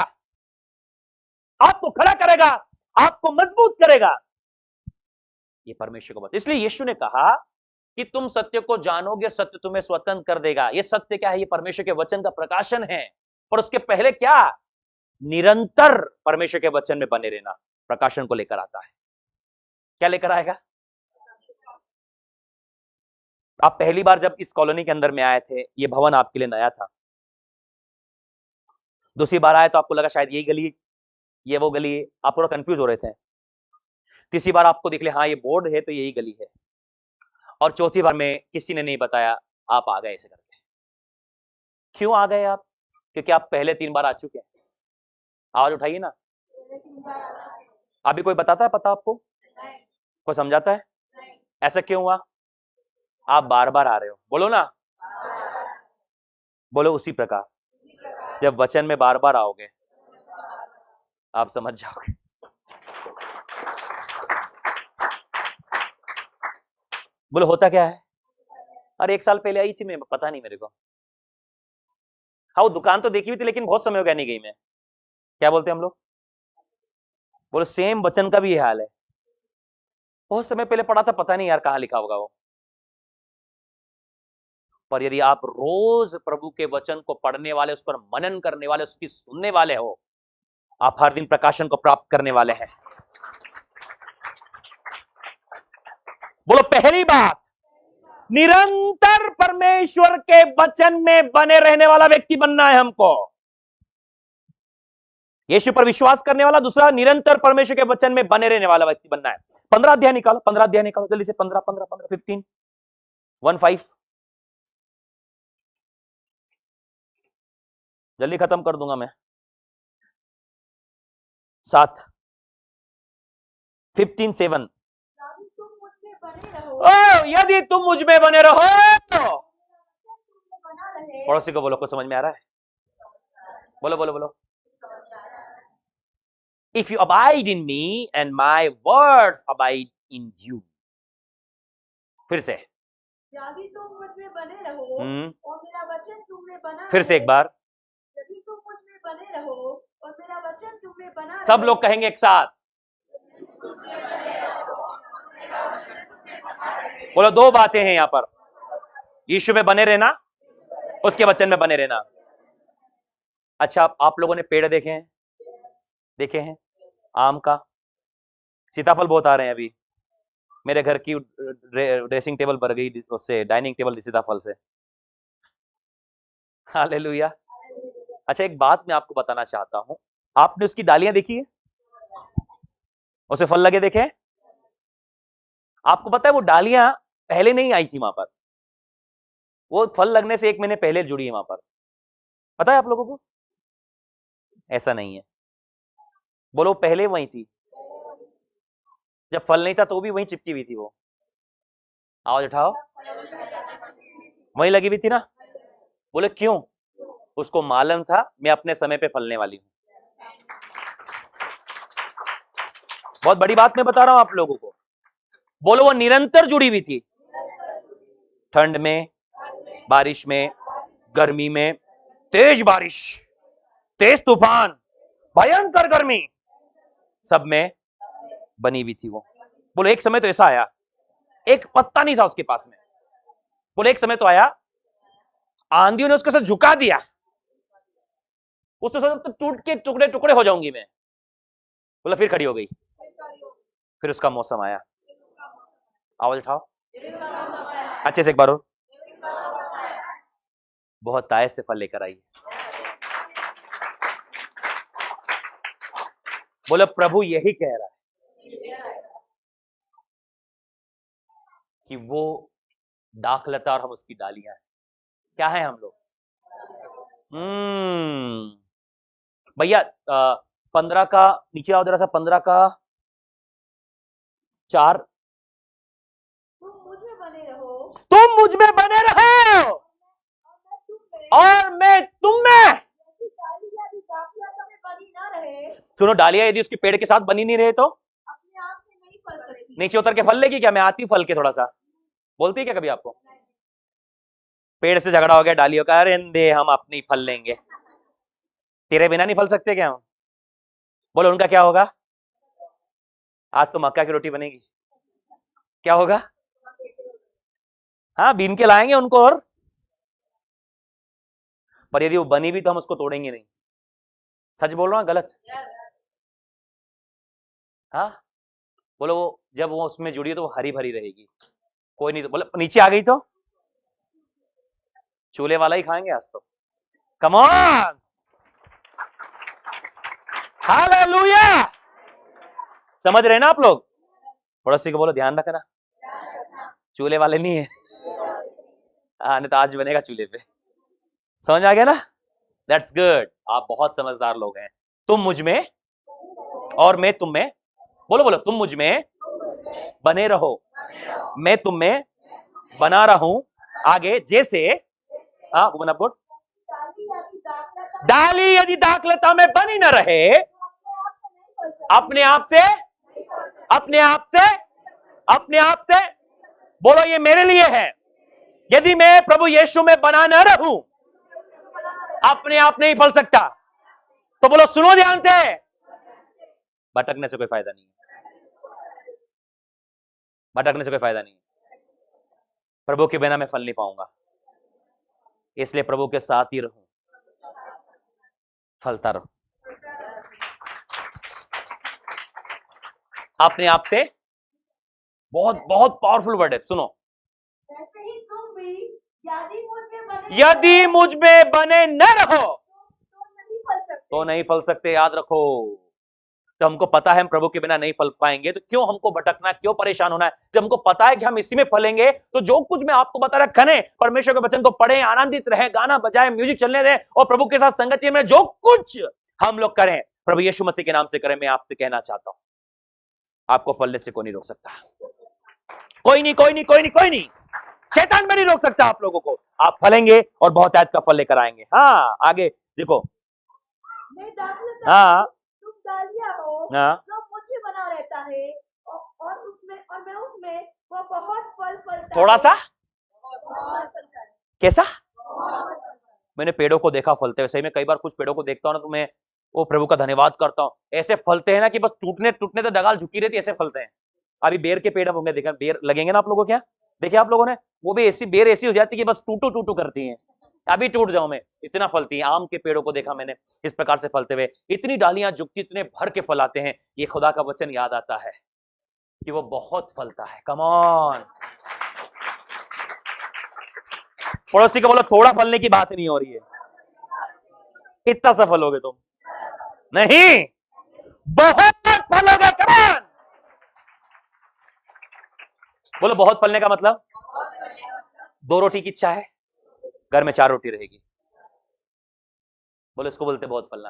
आपको खड़ा करेगा, आपको मजबूत करेगा। ये परमेश्वर को बात। इसलिए यीशु ने कहा कि तुम सत्य को जानोगे, सत्य तुम्हें स्वतंत्र कर देगा। ये सत्य क्या है? ये परमेश्वर के वचन का प्रकाशन है। पर उसके पहले क्या? निरंतर परमेश्वर के वचन में बने रहना प्रकाशन को लेकर आता है। क्या लेकर आएगा? आप पहली बार जब इस कॉलोनी के अंदर में आए थे, ये भवन आपके लिए नया था। दूसरी बार आए तो आपको लगा शायद यही गली, ये वो गली है, आप थोड़ा कंफ्यूज हो रहे थे। तीसरी बार आपको दिख ले, हाँ ये बोर्ड है तो यही गली है। और चौथी बार में किसी ने नहीं बताया, आप आ गए ऐसे करके। क्यों आ गए आप? क्योंकि आप पहले 3 बार आ चुके हैं। आवाज उठाइए ना। अभी कोई बताता है पता आपको? कोई समझाता है ऐसा क्यों हुआ? आप बार बार आ रहे हो, बोलो ना। बोलो उसी प्रकार जब वचन में बार बार आओगे, आप समझ जाओगे। बोलो होता क्या है? अरे 1 साल पहले आई थी मैं, पता नहीं मेरे को। हाँ, वो दुकान तो देखी हुई थी, लेकिन बहुत समय हो गया नहीं गई मैं। क्या बोलते हैं हम लोग? बोलो सेम वचन का भी ये हाल है। बहुत समय पहले पढ़ा था, पता नहीं यार कहाँ लिखा होगा वो। पर यदि आप रोज प्रभु के वचन को पढ़ने वाले, उस पर मनन करने वाले, उसकी सुनने वाले हो, आप हर दिन प्रकाशन को प्राप्त करने वाले हैं। बोलो पहली बात, निरंतर परमेश्वर के वचन में बने रहने वाला व्यक्ति बनना है हमको। यीशु पर विश्वास करने वाला। दूसरा, निरंतर परमेश्वर के वचन में बने रहने वाला व्यक्ति बनना है। 15 अध्याय निकालो, 15 अध्याय निकालो जल्दी से। 15 15 15 15 15 जल्दी खत्म कर दूंगा मैं। 7 15 7। यदि तुम मुझ में बने रहो, पड़ोसी को बोलो, को समझ में आ रहा है? बोलो बोलो बोलो। If you abide in me and my words abide in you. फिर से, यदि तुम मुझ में बने रहो और मेरा वचन तुम में बना फिर से रहे, एक बार, यदि तुम मुझ में बने रहो और मेरा वचन तुम में बना सब रहे, लोग कहेंगे एक साथ, बोलो दो बातें हैं यहां पर, यीशु में बने रहना, उसके वचन में बने रहना। अच्छा, आप लोगों ने पेड़ देखे हैं? देखे हैं आम का? सीताफल बहुत आ रहे हैं अभी, मेरे घर की ड्रेसिंग टेबल भर गई उससे, डाइनिंग टेबल सीताफल से। हालेलुया। अच्छा, एक बात मैं आपको बताना चाहता हूं, आपने उसकी डालियां देखी है? उसे फल लगे देखे हैं? आपको पता है वो डालियां पहले नहीं आई थी वहां पर, वो फल लगने से 1 महीने पहले जुड़ी है वहां पर। पता है आप लोगों को? ऐसा नहीं है, बोलो पहले वही थी, जब फल नहीं था तो भी वहीं चिपकी हुई थी वो। आवाज उठाओ, वहीं लगी हुई थी ना। बोले क्यों? उसको मालूम था मैं अपने समय पे फलने वाली हूं। बहुत बड़ी बात मैं बता रहा हूं आप लोगों को। बोलो वो निरंतर जुड़ी हुई थी, ठंड में, बारिश में, गर्मी में, तेज बारिश, तेज तूफान, भयंकर गर्मी, सब में बनी हुई थी वो। बोलो एक समय तो ऐसा आया, एक पत्ता नहीं था उसके पास में। बोले एक समय तो आया, आंधियों ने उसके साथ झुका दिया, उसने सोचा तो टूट के टुकड़े टुकड़े हो जाऊंगी मैं। बोला फिर खड़ी हो गई, फिर उसका मौसम आया। आवाज उठाओ अच्छे से एक बार और, बहुत ताय से फल लेकर आई। बोले प्रभु यही कह रहा है कि वो दाखलता और हम उसकी डालियां हैं। क्या है हम लोग? भैया 15 का नीचे आओ जरा सा, 15 का 4। तुम मुझ में बने रहो तुम मुझ में बने रहो और मैं तुम में, और मैं तुम में। यदि डालियां यदि दाखलता में बनी ना रहे, सुनो, डालियां यदि उसके पेड़ के साथ बनी नहीं रहे तो अपने आप से नहीं फल सकती। नीचे उतर के फल लेगी क्या? मैं आती फल के थोड़ा सा, बोलती है क्या कभी आपको? पेड़ से झगड़ा हो गया डालियों का, अरे दे हम अपनी फल लेंगे, तेरे बिना नहीं फल सकते क्या हम? बोलो उनका क्या होगा? आज तो मक्का की रोटी बनेगी, क्या होगा? हाँ, बीन के लाएंगे उनको, और पर यदि वो बनी भी तो हम उसको तोड़ेंगे नहीं। सच बोल रहा हूँ गलत? हाँ, बोलो वो जब वो उसमें जुड़ी है तो वो हरी भरी रहेगी, कोई नहीं तो बोले नीचे आ गई तो चूल्हे वाला ही खाएंगे आज तो। Come on, hallelujah. समझ रहे ना आप लोग? पड़ोसी को बोलो ध्यान रखना, चूल्हे वाले नहीं है। हाँ, नहीं तो आज बनेगा चूल्हे पे। समझ आ गया ना? दैट्स गुड, आप बहुत समझदार लोग हैं। तुम मुझ में और मैं तुम में, बोलो बोलो तुम मुझ में बने रहो, मैं तुम में बना रहूं। आगे जैसे, हाँ वो बना बोल, डाली यदि दाखलता डाली यदि दाखलता में में बनी न रहे, अपने आप से नहीं फल सकती। अपने आप से, अपने आप से, बोलो ये मेरे लिए है। यदि मैं प्रभु यीशु में बना न रहूं, अपने आप नहीं फल सकता। तो बोलो सुनो ध्यान से, भटकने से कोई फायदा नहीं है, भटकने से कोई फायदा नहीं है। प्रभु के बिना मैं फल नहीं पाऊंगा, इसलिए प्रभु के साथ ही रहूं, फलता रहूं। अपने आप से, बहुत बहुत पावरफुल वर्ड है, सुनो। वैसे ही तुम भी यदि मुझ में बने यदि मुझ में बने न रहो तो नहीं फल सकते। तो नहीं फल सकते, याद रखो। तो हमको पता है हम प्रभु के बिना नहीं फल पाएंगे, तो क्यों हमको भटकना, क्यों परेशान होना है? जब हमको पता है कि हम इसी में फलेंगे, तो जो कुछ मैं आपको बता रहा करें, परमेश्वर के वचन को पढ़ें, आनंदित रहें, गाना बजाएं, म्यूजिक चलने दें, और प्रभु के साथ संगति में जो कुछ हम लोग करें प्रभु यीशु मसीह के नाम से करें। मैं आपसे कहना चाहता हूं, आपको फलने से कोई नहीं रोक सकता, कोई नहीं, कोई नहीं, कोई नहीं, कोई नहीं, शैतान भी नहीं रोक सकता आप लोगों को। आप फलेंगे और बहुत आयत का फल लेकर आएंगे। हाँ आगे देखो, मैं दाखलता हाँ तुम डालियां हो हाँ, जो मुझे बना रहता है और उसमें और मैं उसमें वो बहुत फल फलता थोड़ा है। सा बहुत फलता है। कैसा? बहुत फलता है। मैंने पेड़ों को देखा फलते हुए, सही में कई बार कुछ पेड़ों को देखता हूँ ना तो मैं वो प्रभु का धन्यवाद करता हूँ। ऐसे फलते हैं ना कि बस टूटने टूटने तो डगाल झुकी रहती, ऐसे फलते हैं। अभी बेर के पेड़ होंगे, देखा बेर लगेंगे ना आप लोगों को, क्या देखे आप लोगों ने, वो भी ऐसी बेर ऐसी हो जाती है कि बस टूटू टूटू करती है, अभी टूट जाऊं मैं, इतना फलती है। आम के पेड़ों को देखा मैंने इस प्रकार से फलते हुए, इतनी डालियां झुकती, इतने भर के फल आते हैं। ये खुदा का वचन याद आता है कि वो बहुत फलता है। कम ऑन, पड़ोसी को बोलो थोड़ा फलने की बात नहीं हो रही है, कितना सफल होगे तुम? नहीं, बहुत फलोगे। कम ऑन, बोलो बहुत फलने का मतलब, 2 रोटी की इच्छा है, घर में 4 रोटी रहेगी। बोलो इसको बोलते बहुत फलना।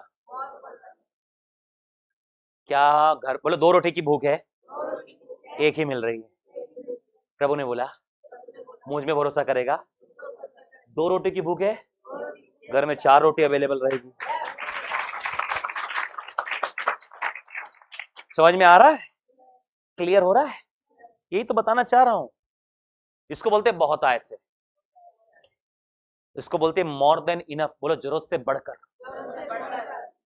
क्या घर, बोलो 2 रोटी की भूख है, एक ही मिल रही है। प्रभु ने बोला मुझ में भरोसा करेगा, 2 रोटी की भूख है, घर में 4 रोटी अवेलेबल रहेगी। समझ में आ रहा है? क्लियर हो रहा है? यही तो बताना चाह रहा हूं। इसको बोलते बहुत आयत से, इसको बोलते मोर देन इनफ। बोलो जरूरत से बढ़कर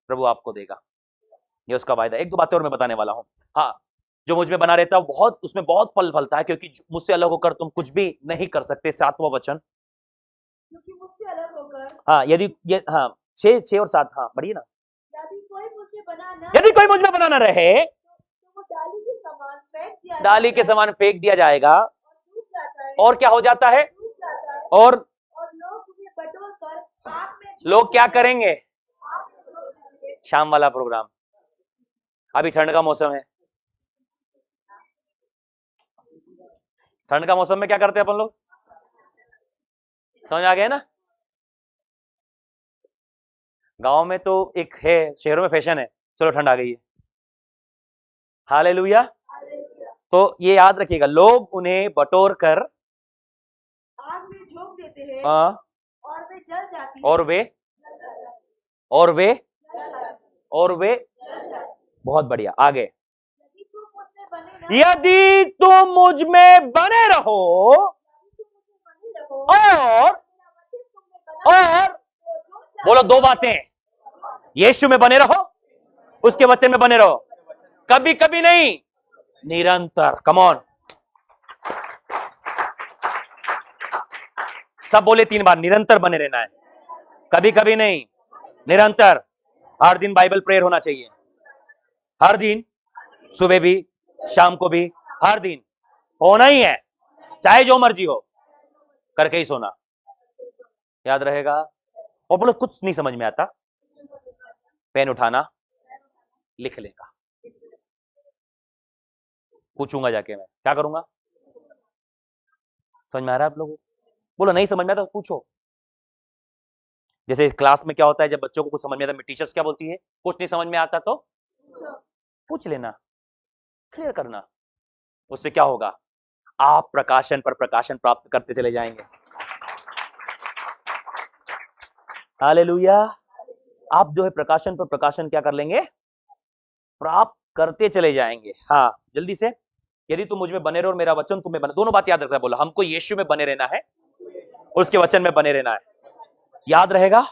प्रभु आपको देगा, ये उसका वायदा। 1-2 बातें और मैं बताने वाला हूं। हाँ, जो मुझ में बना रहता है बहुत, उसमें बहुत फल फलता है, क्योंकि मुझसे अलग होकर तुम कुछ भी नहीं कर सकते। 7वां वचन, क्योंकि मुझसे अलग होकर, हाँ यदि ये, हाँ 6 और 7, हाँ बढ़िए ना। यदि कोई मुझसे बना न यदि कोई मुझ में बना न रहे, तो वो डाली के समान फेंक दिया डाली के जाता है समान फेंक दिया जाएगा, और सूख जाता है, और क्या हो जाता है, सूख जाता है, और और लोग उन्हें बटोर कर आग में झोंक लोग क्या देंगे, करेंगे? आग में झोंक देंगे। शाम वाला प्रोग्राम, अभी ठंड का मौसम है, ठंड का मौसम में क्या करते हैं अपन लोग? समझ आ गया ना? गांव में तो एक है, शहरों में फैशन है, चलो ठंड आ गई है, हालेलुया। तो ये याद रखिएगा, लोग उन्हें बटोर कर आग में झोंक देते हैं और वे जल जाती है, और वे जल जाती है, और वे जल जाती है, और वे जल जाती है। बहुत बढ़िया, आगे। यदि तुम मुझसे बने न यदि तुम मुझ में बने रहो यदि तुम मुझसे बने रहो और मेरा वचन तुम में बना और तो जो चाहे बोलो 2 बातें, यीशु में बने रहो, उसके वचन में बने रहो, कभी कभी नहीं, निरंतर। कम ऑन, सब बोले 3 बार, निरंतर बने रहना है, कभी कभी नहीं, निरंतर। हर दिन बाइबल प्रेयर होना चाहिए, हर दिन, सुबह भी शाम को भी, हर दिन होना ही है, चाहे जो मर्जी हो, करके ही सोना। याद रहेगा? और बोलो कुछ नहीं समझ में आता, पेन उठाना, लिख लेगा। पूछूंगा जाके, मैं क्या करूंगा? समझ में आ रहा है आप लोगों को? बोलो नहीं समझ में आता तो पूछो। जैसे क्लास में क्या होता है, जब बच्चों को कुछ समझ में आता है, टीचर्स क्या बोलती है, कुछ नहीं समझ में आता तो पूछ लेना, क्लियर करना। उससे क्या होगा? आप प्रकाशन पर प्रकाशन प्राप्त करते चले जाएंगे। हालेलुया। आप जो है प्रकाशन पर प्रकाशन क्या कर लेंगे? प्राप्त करते चले जाएंगे। हाँ जल्दी से, यदि तुम मुझ में बने रहो और मेरा वचन तुम्हें बने, दोनों बात याद रखना। बोला हमको यीशु में बने रहना है, उसके वचन में बने रहना है। याद रहेगा?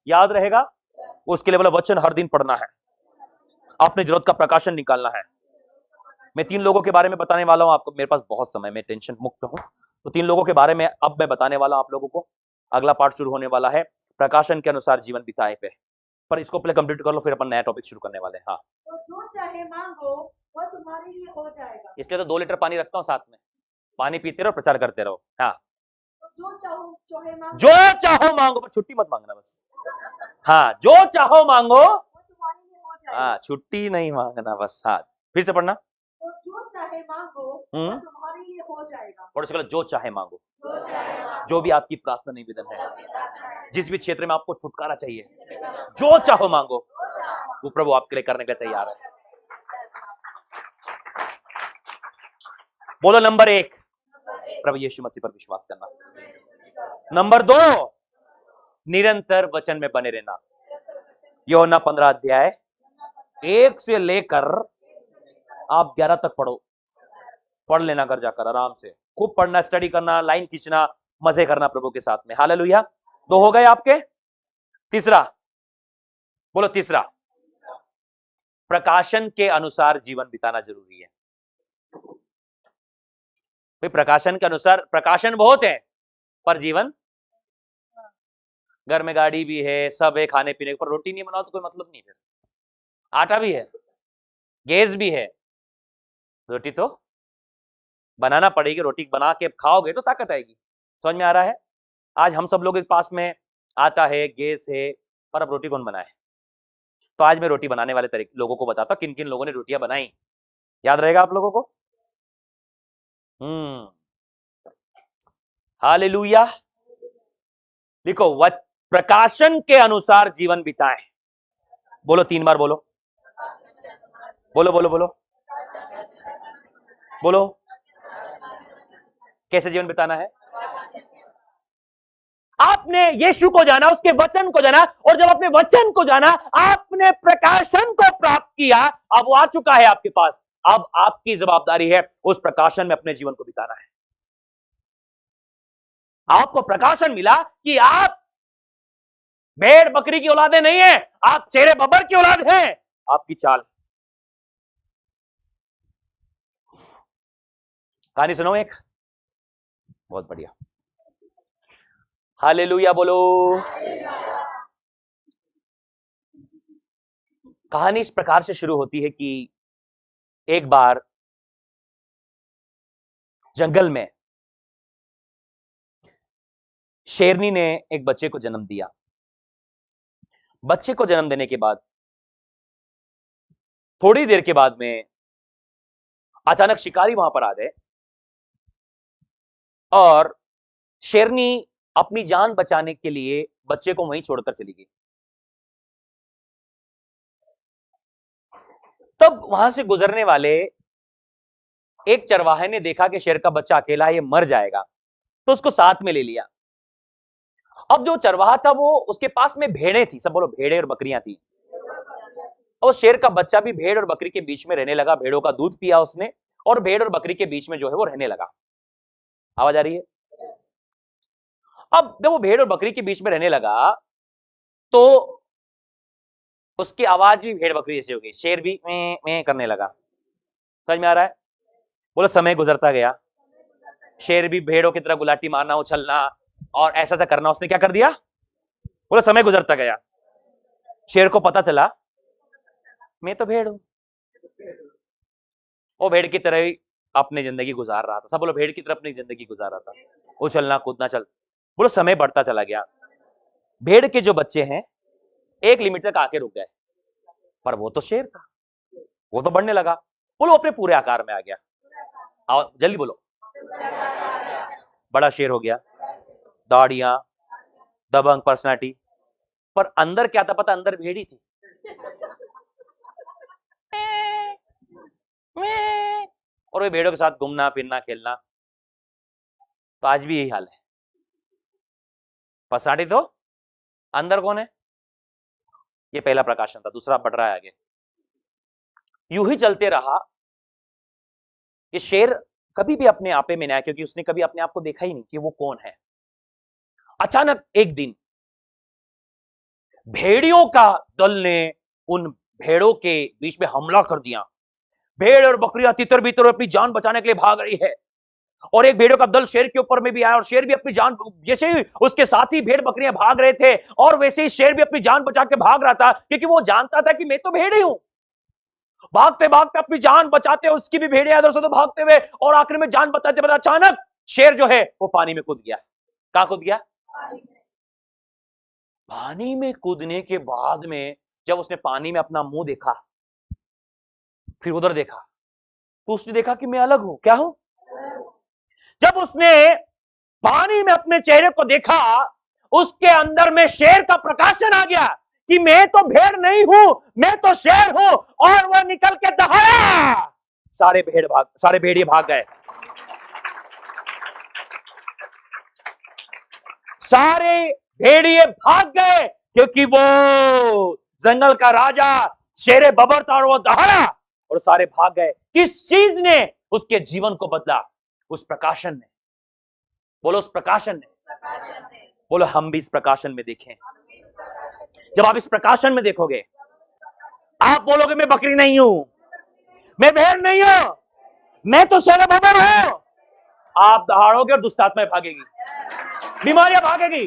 याद रहेगा? उसके लिए बोला वचन हर दिन पढ़ना है, अपनी जरूरत का प्रकाशन निकालना है। मैं 3 लोगों के बारे में बताने वाला हूं आपको, मेरे पास बहुत समय, मैं टेंशन मुक्त हूं। तो 3 लोगों के बारे में अब मैं बताने वाला हूं आप लोगों को। अगला पार्ट शुरू होने वाला है प्रकाशन के अनुसार जीवन बिताए पे, पर इसको पहले कंप्लीट कर लो, फिर अपन नया टॉपिक शुरू करने वाले हैं। हाँ, तो जो चाहे मांगो वह तुम्हारे लिए हो जाएगा। इसलिए तो 2 लीटर पानी रखता हूँ साथ में, पानी पीते रहो, प्रचार करते रहो। हाँ, तो जो चाहे मांगो, जो चाहो मांगो, पर छुट्टी मत मांगना बस। हाँ, जो चाहो मांगो, वह तुम्हारे लिए हो जाएगा। हाँ छुट्टी नहीं मांगना बस। हाँ, फिर से पढ़ना। तो जो चाहे मांगो वह तुम्हारे लिए हो जाएगा। और उसके बाद जो चाहे मांगो, जो चाहे मांगो, जो भी आपकी प्रार्थना निवेदन है, जिस भी क्षेत्र में आपको छुटकारा चाहिए, जो चाहो मांगो, वो प्रभु आपके लिए करने के लिए तैयार है। बोलो नंबर 1, प्रभु यीशु मसीह पर विश्वास करना। नंबर 2, निरंतर वचन में बने रहना। यूहन्ना 15 अध्याय 1 से लेकर आप 11 तक पढ़ो, पढ़ लेना घर जाकर आराम से, खूब पढ़ना, स्टडी करना, लाइन खींचना, मजे करना प्रभु के साथ में। हालेलुया। 2 हो गए आपके। तीसरा, बोलो तीसरा, प्रकाशन के अनुसार जीवन बिताना जरूरी है। भाई प्रकाशन के अनुसार, प्रकाशन बहुत है पर जीवन, घर में गाड़ी भी है, सब है, खाने पीने पर रोटी नहीं बनाओ तो कोई मतलब नहीं है। आटा भी है, गैस भी है, रोटी तो बनाना पड़ेगी। रोटी बना के खाओगे तो ताकत आएगी। समझ में आ रहा है? आज हम सब लोगों के पास में आटा है, गैस है, पर अब रोटी कौन बनाए? तो आज मैं रोटी बनाने वाले तरीके लोगों को बताता हूं, किन किन लोगों ने रोटियां बनाई। याद रहेगा आप लोगों को? हालेलुया। लिखो, प्रकाशन के अनुसार जीवन बिताएं। बोलो 3 बार, बोलो बोलो बोलो बोलो बोलो। कैसे जीवन बिताना है? आपने यीशु को जाना, उसके वचन को जाना, और जब अपने वचन को जाना आपने प्रकाशन को प्राप्त किया। अब वो आ चुका है आपके पास। अब आपकी जवाबदारी है उस प्रकाशन में अपने जीवन को बिताना है। आपको प्रकाशन मिला कि आप भेड़ बकरी की औलादे नहीं है, आप शेरे बबर की औलाद हैं। आपकी चाल। कहानी सुनो एक, बहुत बढ़िया। हालेलुया बोलो। कहानी इस प्रकार से शुरू होती है कि एक बार जंगल में शेरनी ने एक बच्चे को जन्म दिया। बच्चे को जन्म देने के बाद थोड़ी देर के बाद में अचानक शिकारी वहां पर आ गए और शेरनी अपनी जान बचाने के लिए बच्चे को वहीं छोड़कर चली गई। तब वहां से गुजरने वाले एक चरवाहे ने देखा कि शेर का बच्चा अकेला है, ये मर जाएगा, तो उसको साथ में ले लिया। अब जो चरवाहा था वो, उसके पास में भेड़ें थी, सब बोलो भेड़ें और बकरियां थी। और शेर का बच्चा भी भेड़ और बकरी के बीच में रहने लगा। भेड़ों का दूध पिया उसने और भेड़ और बकरी के बीच में जो है वो रहने लगा। आवाज आ रही है? अब जब वो भेड़ और बकरी के बीच में रहने लगा तो उसकी आवाज भी भेड़ बकरी जैसी हो गई। शेर भी मैं करने लगा। समझ में आ रहा है? बोलो समय गुजरता गया। शेर भी भेड़ों की तरह गुलाटी मारना, उछलना और ऐसा ऐसा करना उसने क्या कर दिया? बोलो समय गुजरता गया। शेर को पता चला मैं तो भेड़ हूं। वो भेड़ की तरह ही अपनी जिंदगी गुजार रहा था। सब बोलो भेड़ की तरह अपनी जिंदगी गुजार रहा था, उछलना कूदना चल। बोलो समय बढ़ता चला गया। भेड़ के जो बच्चे हैं 1 लिमिट तक आके रुक गए, पर वो तो शेर था, वो तो बढ़ने लगा। बोलो अपने पूरे आकार में आ गया। आओ जल्दी बोलो। बड़ा शेर हो गया, दाढ़ियां, दबंग पर्सनालिटी, पर अंदर क्या था पता? अंदर भेड़ी थी। और वे भेड़ों के साथ घूमना फिरना खेलना। तो आज भी यही हाल है। पर्सनालिटी तो, अंदर कौन है? ये पहला प्रकाशन था। दूसरा बढ़ रहा है आगे। यूं ही चलते रहा। ये शेर कभी भी अपने आपे में नहीं आया, क्योंकि उसने कभी अपने आप को देखा ही नहीं कि वो कौन है। अचानक एक दिन भेड़ियों का दल ने उन भेड़ों के बीच में हमला कर दिया। भेड़ और बकरियां तितर बितर अपनी जान बचाने के लिए भाग रही है, और एक भेड़ों का दल शेर के ऊपर में भी आया, और शेर भी अपनी जान, जैसे ही उसके साथी भेड़ बकरियां भाग रहे थे और वैसे ही शेर भी अपनी जान बचा के भाग रहा था, क्योंकि वो जानता था कि मैं तो भेड़ ही हूं। भागते भागते अपनी जान बचाते, उसकी भी भेड़ियां इधर से तो भागते हुए, और आखिर में जान बचाते बता अचानक शेर जो है वो पानी में कूद गया। कहां कूद गया? पानी में कूदने के बाद में जब उसने पानी में अपना मुंह देखा, फिर उधर देखा, तो उसने देखा कि मैं अलग हूं। क्या हूं? जब उसने पानी में अपने चेहरे को देखा, उसके अंदर में शेर का प्रकाशन आ गया कि मैं तो भेड़ नहीं हूं, मैं तो शेर हूं। और वह निकल के दहाड़ा, सारे भेड़िए भाग गए। सारे भेड़िए भाग गए, क्योंकि वो जंगल का राजा शेरे बबर था और वो दहाड़ा, और सारे भाग गए। किस चीज ने उसके जीवन को बदला? उस प्रकाशन ने। बोलो उस प्रकाशन ने। बोलो हम भी इस प्रकाशन में देखें। जब आप इस प्रकाशन में देखोगे, आप बोलोगे मैं बकरी नहीं हूं, मैं भेड़ नहीं हूं, मैं तो शेर-ए-बकर हूं। आप दहाड़ोगे और दुष्ट आत्माएं भागेगी, बीमारियां भागेगी,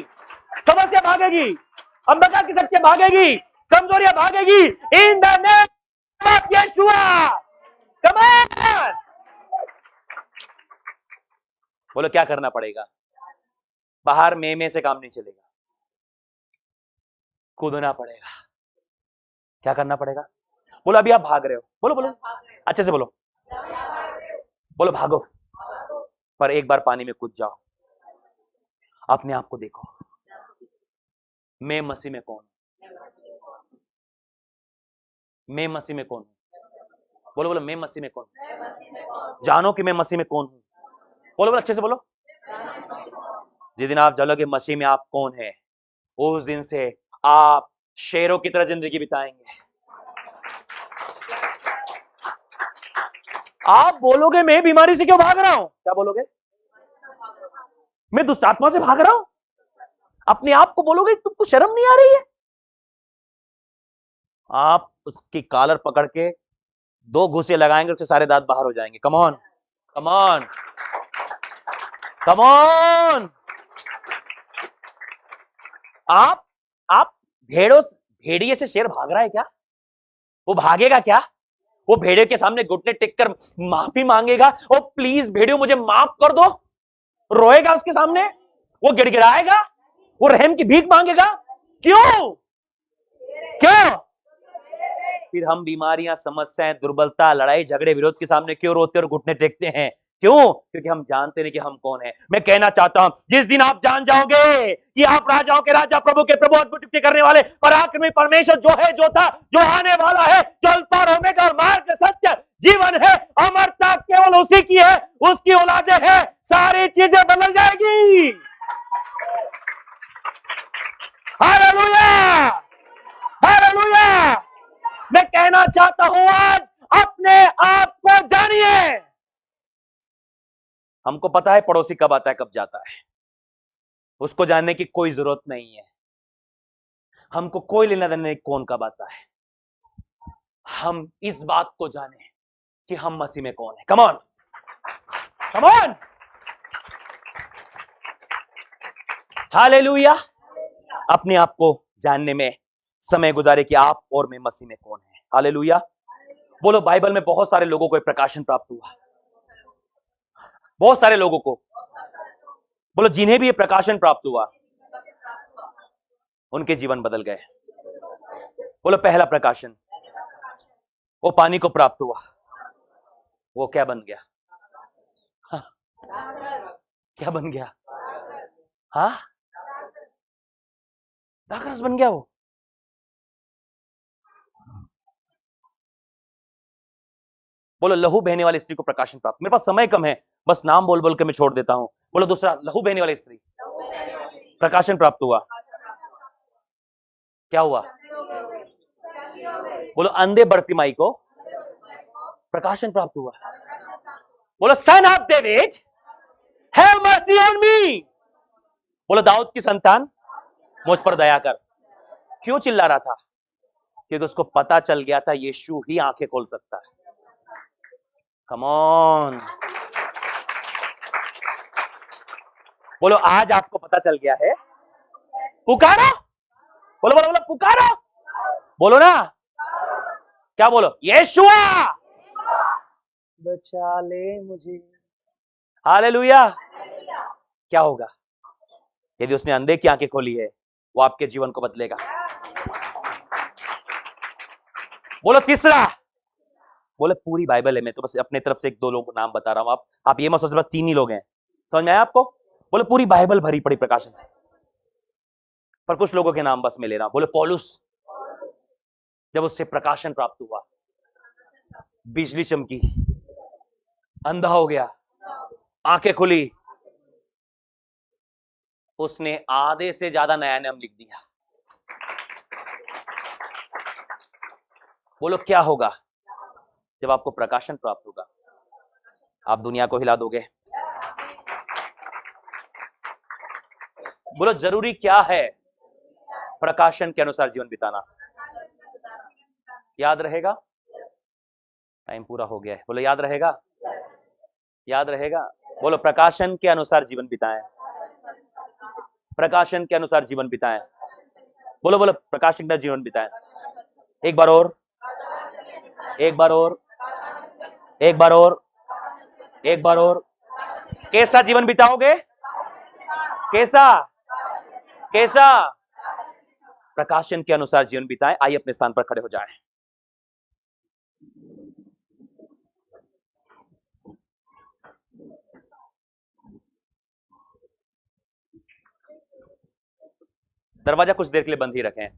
समस्या भागेगी, अंधकार की शक्तियां भागेगी, कमजोरियां भागेगी। In the name of Yeshua, come on. बोलो क्या करना पड़ेगा? बाहर में से काम नहीं चलेगा, कूदना पड़ेगा। क्या करना पड़ेगा? बोलो अभी आप भाग रहे हो, बोलो बोलो अच्छे से बोलो, बोलो भागो, पर एक बार पानी में कूद जाओ, अपने आप को देखो, मैं मसीह में कौन हूं, मैं मसीह में कौन हूं। बोलो बोलो मैं मसीह में कौन हूं। जानो कि मैं मसीह में कौन हूं। बोलो बोलो अच्छे से बोलो। जिस दिन आप जानोगे मसीह में आप कौन है, उस दिन से आप शेरों की तरह जिंदगी बिताएंगे। आप बोलोगे मैं बीमारी से क्यों भाग रहा हूं? क्या बोलोगे? मैं दुष्ट आत्मा से भाग रहा हूं। अपने आप को बोलोगे तुमको शर्म नहीं आ रही है? आप उसकी कॉलर पकड़ के 2 घूंसे लगाएंगे, उसके सारे दांत बाहर हो जाएंगे। Come on, come on, come on. आप भेड़िए से शेर भाग रहा है क्या? वो भागेगा क्या? वो भेड़िए के सामने घुटने टेक कर माफी मांगेगा, ओ प्लीज भेड़ियों मुझे माफ कर दो? रोएगा उसके सामने? वो गिड़गिड़ाएगा? वो रहम की भीख मांगेगा? क्यों? क्यों? फिर हम बीमारियां, समस्याएं, दुर्बलता, लड़ाई झगड़े, विरोध के सामने क्यों रोते और घुटने टेकते हैं? क्यों? क्योंकि हम जानते नहीं कि हम कौन है। मैं कहना चाहता हूं, जिस दिन आप जान जाओगे कि आप राजाओं के राजा, प्रभु के प्रभु, अद्भुत कृत्य करने वाले पराक्रमी परमेश्वर जो है, जो था, जो आने वाला है, जो अल्फा और ओमेगा और मार्ग, सत्य, जीवन है, अमरता केवल उसी की है, उसकी औलादे है, सारी चीजें बदल जाएगी। Hallelujah, hallelujah. मैं कहना चाहता हूं आज अपने आप को जानिए। हमको पता है पड़ोसी कब आता है कब जाता है, उसको जानने की कोई जरूरत नहीं है। हमको कोई लेना देना नहीं कौन कब आता है। हम इस बात को जाने कि हम मसीह में कौन है। Come on, come on, hallelujah. अपने आप को जानने में समय गुजारे कि आप और मैं मसीह में कौन है। हालेलुया। बोलो बाइबल में बहुत सारे लोगों को प्रकाशन प्राप्त हुआ, बहुत सारे लोगों को। बोलो जिन्हें भी ये प्रकाशन प्राप्त हुआ उनके जीवन बदल गए। बोलो पहला प्रकाशन, वो पानी को प्राप्त हुआ, वो क्या बन गया? हाँ, क्या बन गया? हाँ, दाखरस बन गया वो। बोलो लहू बहने वाली स्त्री को प्रकाशन प्राप्त। मेरे पास समय कम है, बस नाम बोल बोल के मैं छोड़ देता हूं। बोलो दूसरा, लहू बहने वाली स्त्री प्रकाशन प्राप्त हुआ। क्या हुआ? बोलो अंधे बर्तिमाई को प्रकाशन प्राप्त हुआ। बोलो son of David have mercy on me. बोलो दाऊद की संतान मुझ पर दया कर। क्यों चिल्ला रहा था? क्योंकि उसको पता चल गया था यीशु ही आंखें खोल सकता है। कम ऑन, बोलो आज आपको पता चल गया है। पुकारो, बोलो बोलो बोलो पुकारो, बोलो ना, क्या बोलो? यीशुआ बचा ले मुझे। हालेलुया। क्या होगा यदि उसने अंधे की आंखें खोली है? वो आपके जीवन को बदलेगा। बोलो तीसरा, बोले पूरी बाइबल है। मैं तो बस अपने तरफ से 1-2 लोगों को नाम बता रहा हूं। आप ये मत सोच बस 3 ही लोग हैं। समझ में आया आपको? बोले पूरी बाइबल भरी पड़ी प्रकाशन से, पर कुछ लोगों के नाम बस मैं ले रहा हूं। बोले पौलुस, जब उससे प्रकाशन प्राप्त हुआ, बिजली चमकी, अंधा हो गया, आंखें खुली, उसने आधे से ज्यादा नया नाम लिख दिया। बोलो क्या होगा जब आपको प्रकाशन प्राप्त होगा? आप दुनिया को हिला दोगे। बोलो जरूरी क्या है? प्रकाशन के अनुसार जीवन बिताना। याद रहेगा? टाइम पूरा हो गया है। बोलो याद रहेगा? याद रहेगा? बोलो प्रकाशन के अनुसार जीवन बिताएं। प्रकाशन के अनुसार जीवन बिताएं। बोलो बोलो प्रकाशन के अनुसार जीवन बिताएं। एक बार और, एक बार और, एक बार और, एक बार और। कैसा जीवन बिताओगे? कैसा? कैसा? प्रकाशन के अनुसार जीवन बिताएं। आइए अपने स्थान पर खड़े हो जाएं। दरवाजा कुछ देर के लिए बंद ही रखें।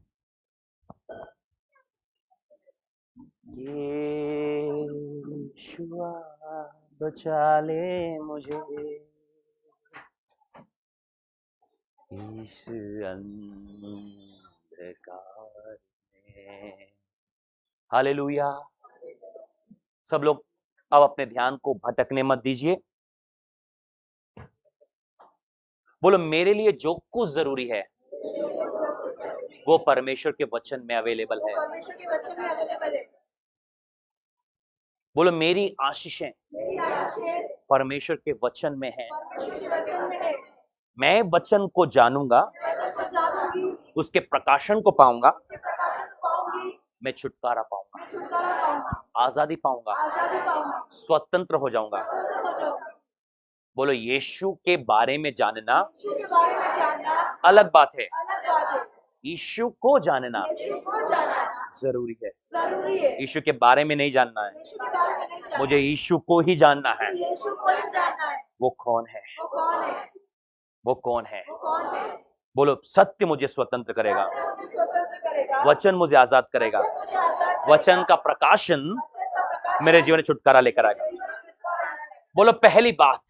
यीशुआ बचा ले मुझे इस अंधकार में। हालेलुया। सब लोग अब अपने ध्यान को भटकने मत दीजिए। बोलो मेरे लिए जो कुछ जरूरी है वो परमेश्वर के वचन में अवेलेबल है। परमेश्वर के वचन में अवेलेबल है। बोलो मेरी आशीषें मेरी आशीषें परमेश्वर के वचन में है। परमेश्वर के वचन में है। मैं वचन को जानूंगा, मैं वचन जानूंगी, उसके प्रकाशन को पाऊंगा, उसके प्रकाशन को पाऊंगी, मैं छुटकारा पाऊंगा, मैं छुटकारा पाऊंगा, आजादी पाऊंगा, आजादी पाऊंगा, स्वतंत्र हो जाऊंगा। स्वतंत्र हो जाऊंगा। बोलो यीशु के बारे में जानना यीशु के बारे में जानना अलग बात है, अलग बात है। यीशु को जानना यीशु को जानना जरूरी है। जरूरी है। यीशु के बारे में नहीं जानना है, यीशु के बारे में नहीं जानना, मुझे यीशु को ही जानना है। यीशु को ही जानना है। वो कौन है? वो कौन है? वो कौन है? वो कौन है? बोलो सत्य मुझे स्वतंत्र करेगा, मुझे स्वतंत्र करेगा, वचन मुझे आजाद करेगा, वचन मुझे आजाद करेगा, वचन का प्रकाशन वचन का प्रकाश मेरे जीवन में छुटकारा लेकर आएगा। बोलो पहली बात,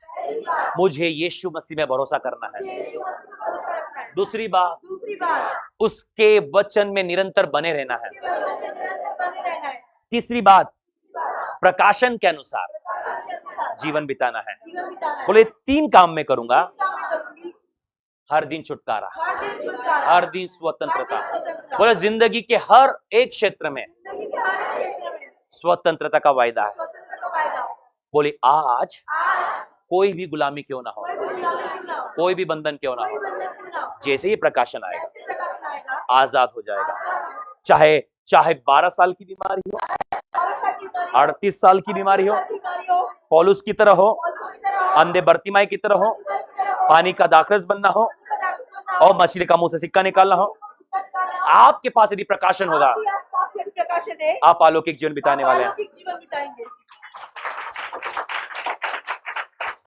मुझे यीशु मसीह में भरोसा करना है। यीशु मसीह पर भरोसा रखना है। दूसरी बात, दूसरी बात, उसके वचन में निरंतर बने रहना है। उसके वचन में निरंतर बने रहना है। तीसरी बात, प्रकाशन के अनुसार प्रकाशन के अनुसार जीवन बिताना है। जीवन बिताना है। बोले 3 काम मैं करूंगा। काम मैं करूंगी, हर दिन छुटकारा, हर दिन छुटकारा, हर दिन स्वतंत्रता। हर दिन स्वतंत्रता। बोले जिंदगी के हर एक क्षेत्र में जिंदगी के हर क्षेत्र में स्वतंत्रता का वायदा है। स्वतंत्रता का वायदा। बोले आज आज कोई भी गुलामी क्यों ना हो, कोई भी गुलामी क्यों ना हो, कोई भी बंधन क्यों ना कोई हो, बंधन क्यों ना हो, जैसे ही प्रकाशन आएगा जैसे प्रकाशन आएगा आजाद हो जाएगा। चाहे चाहे 12 साल की बीमारी हो, 38 साल की बीमारी हो, पौलुस की तरह हो, अंधे बर्तिमाई की तरह हो, पानी का दाखरस बनना हो और मछली का मुंह से सिक्का निकालना हो, आपके पास यदि प्रकाशन होगा प्रकाशन है, आप अलौकिक जीवन बिताने वाले हैं। अलौकिक जीवन बिताएंगे।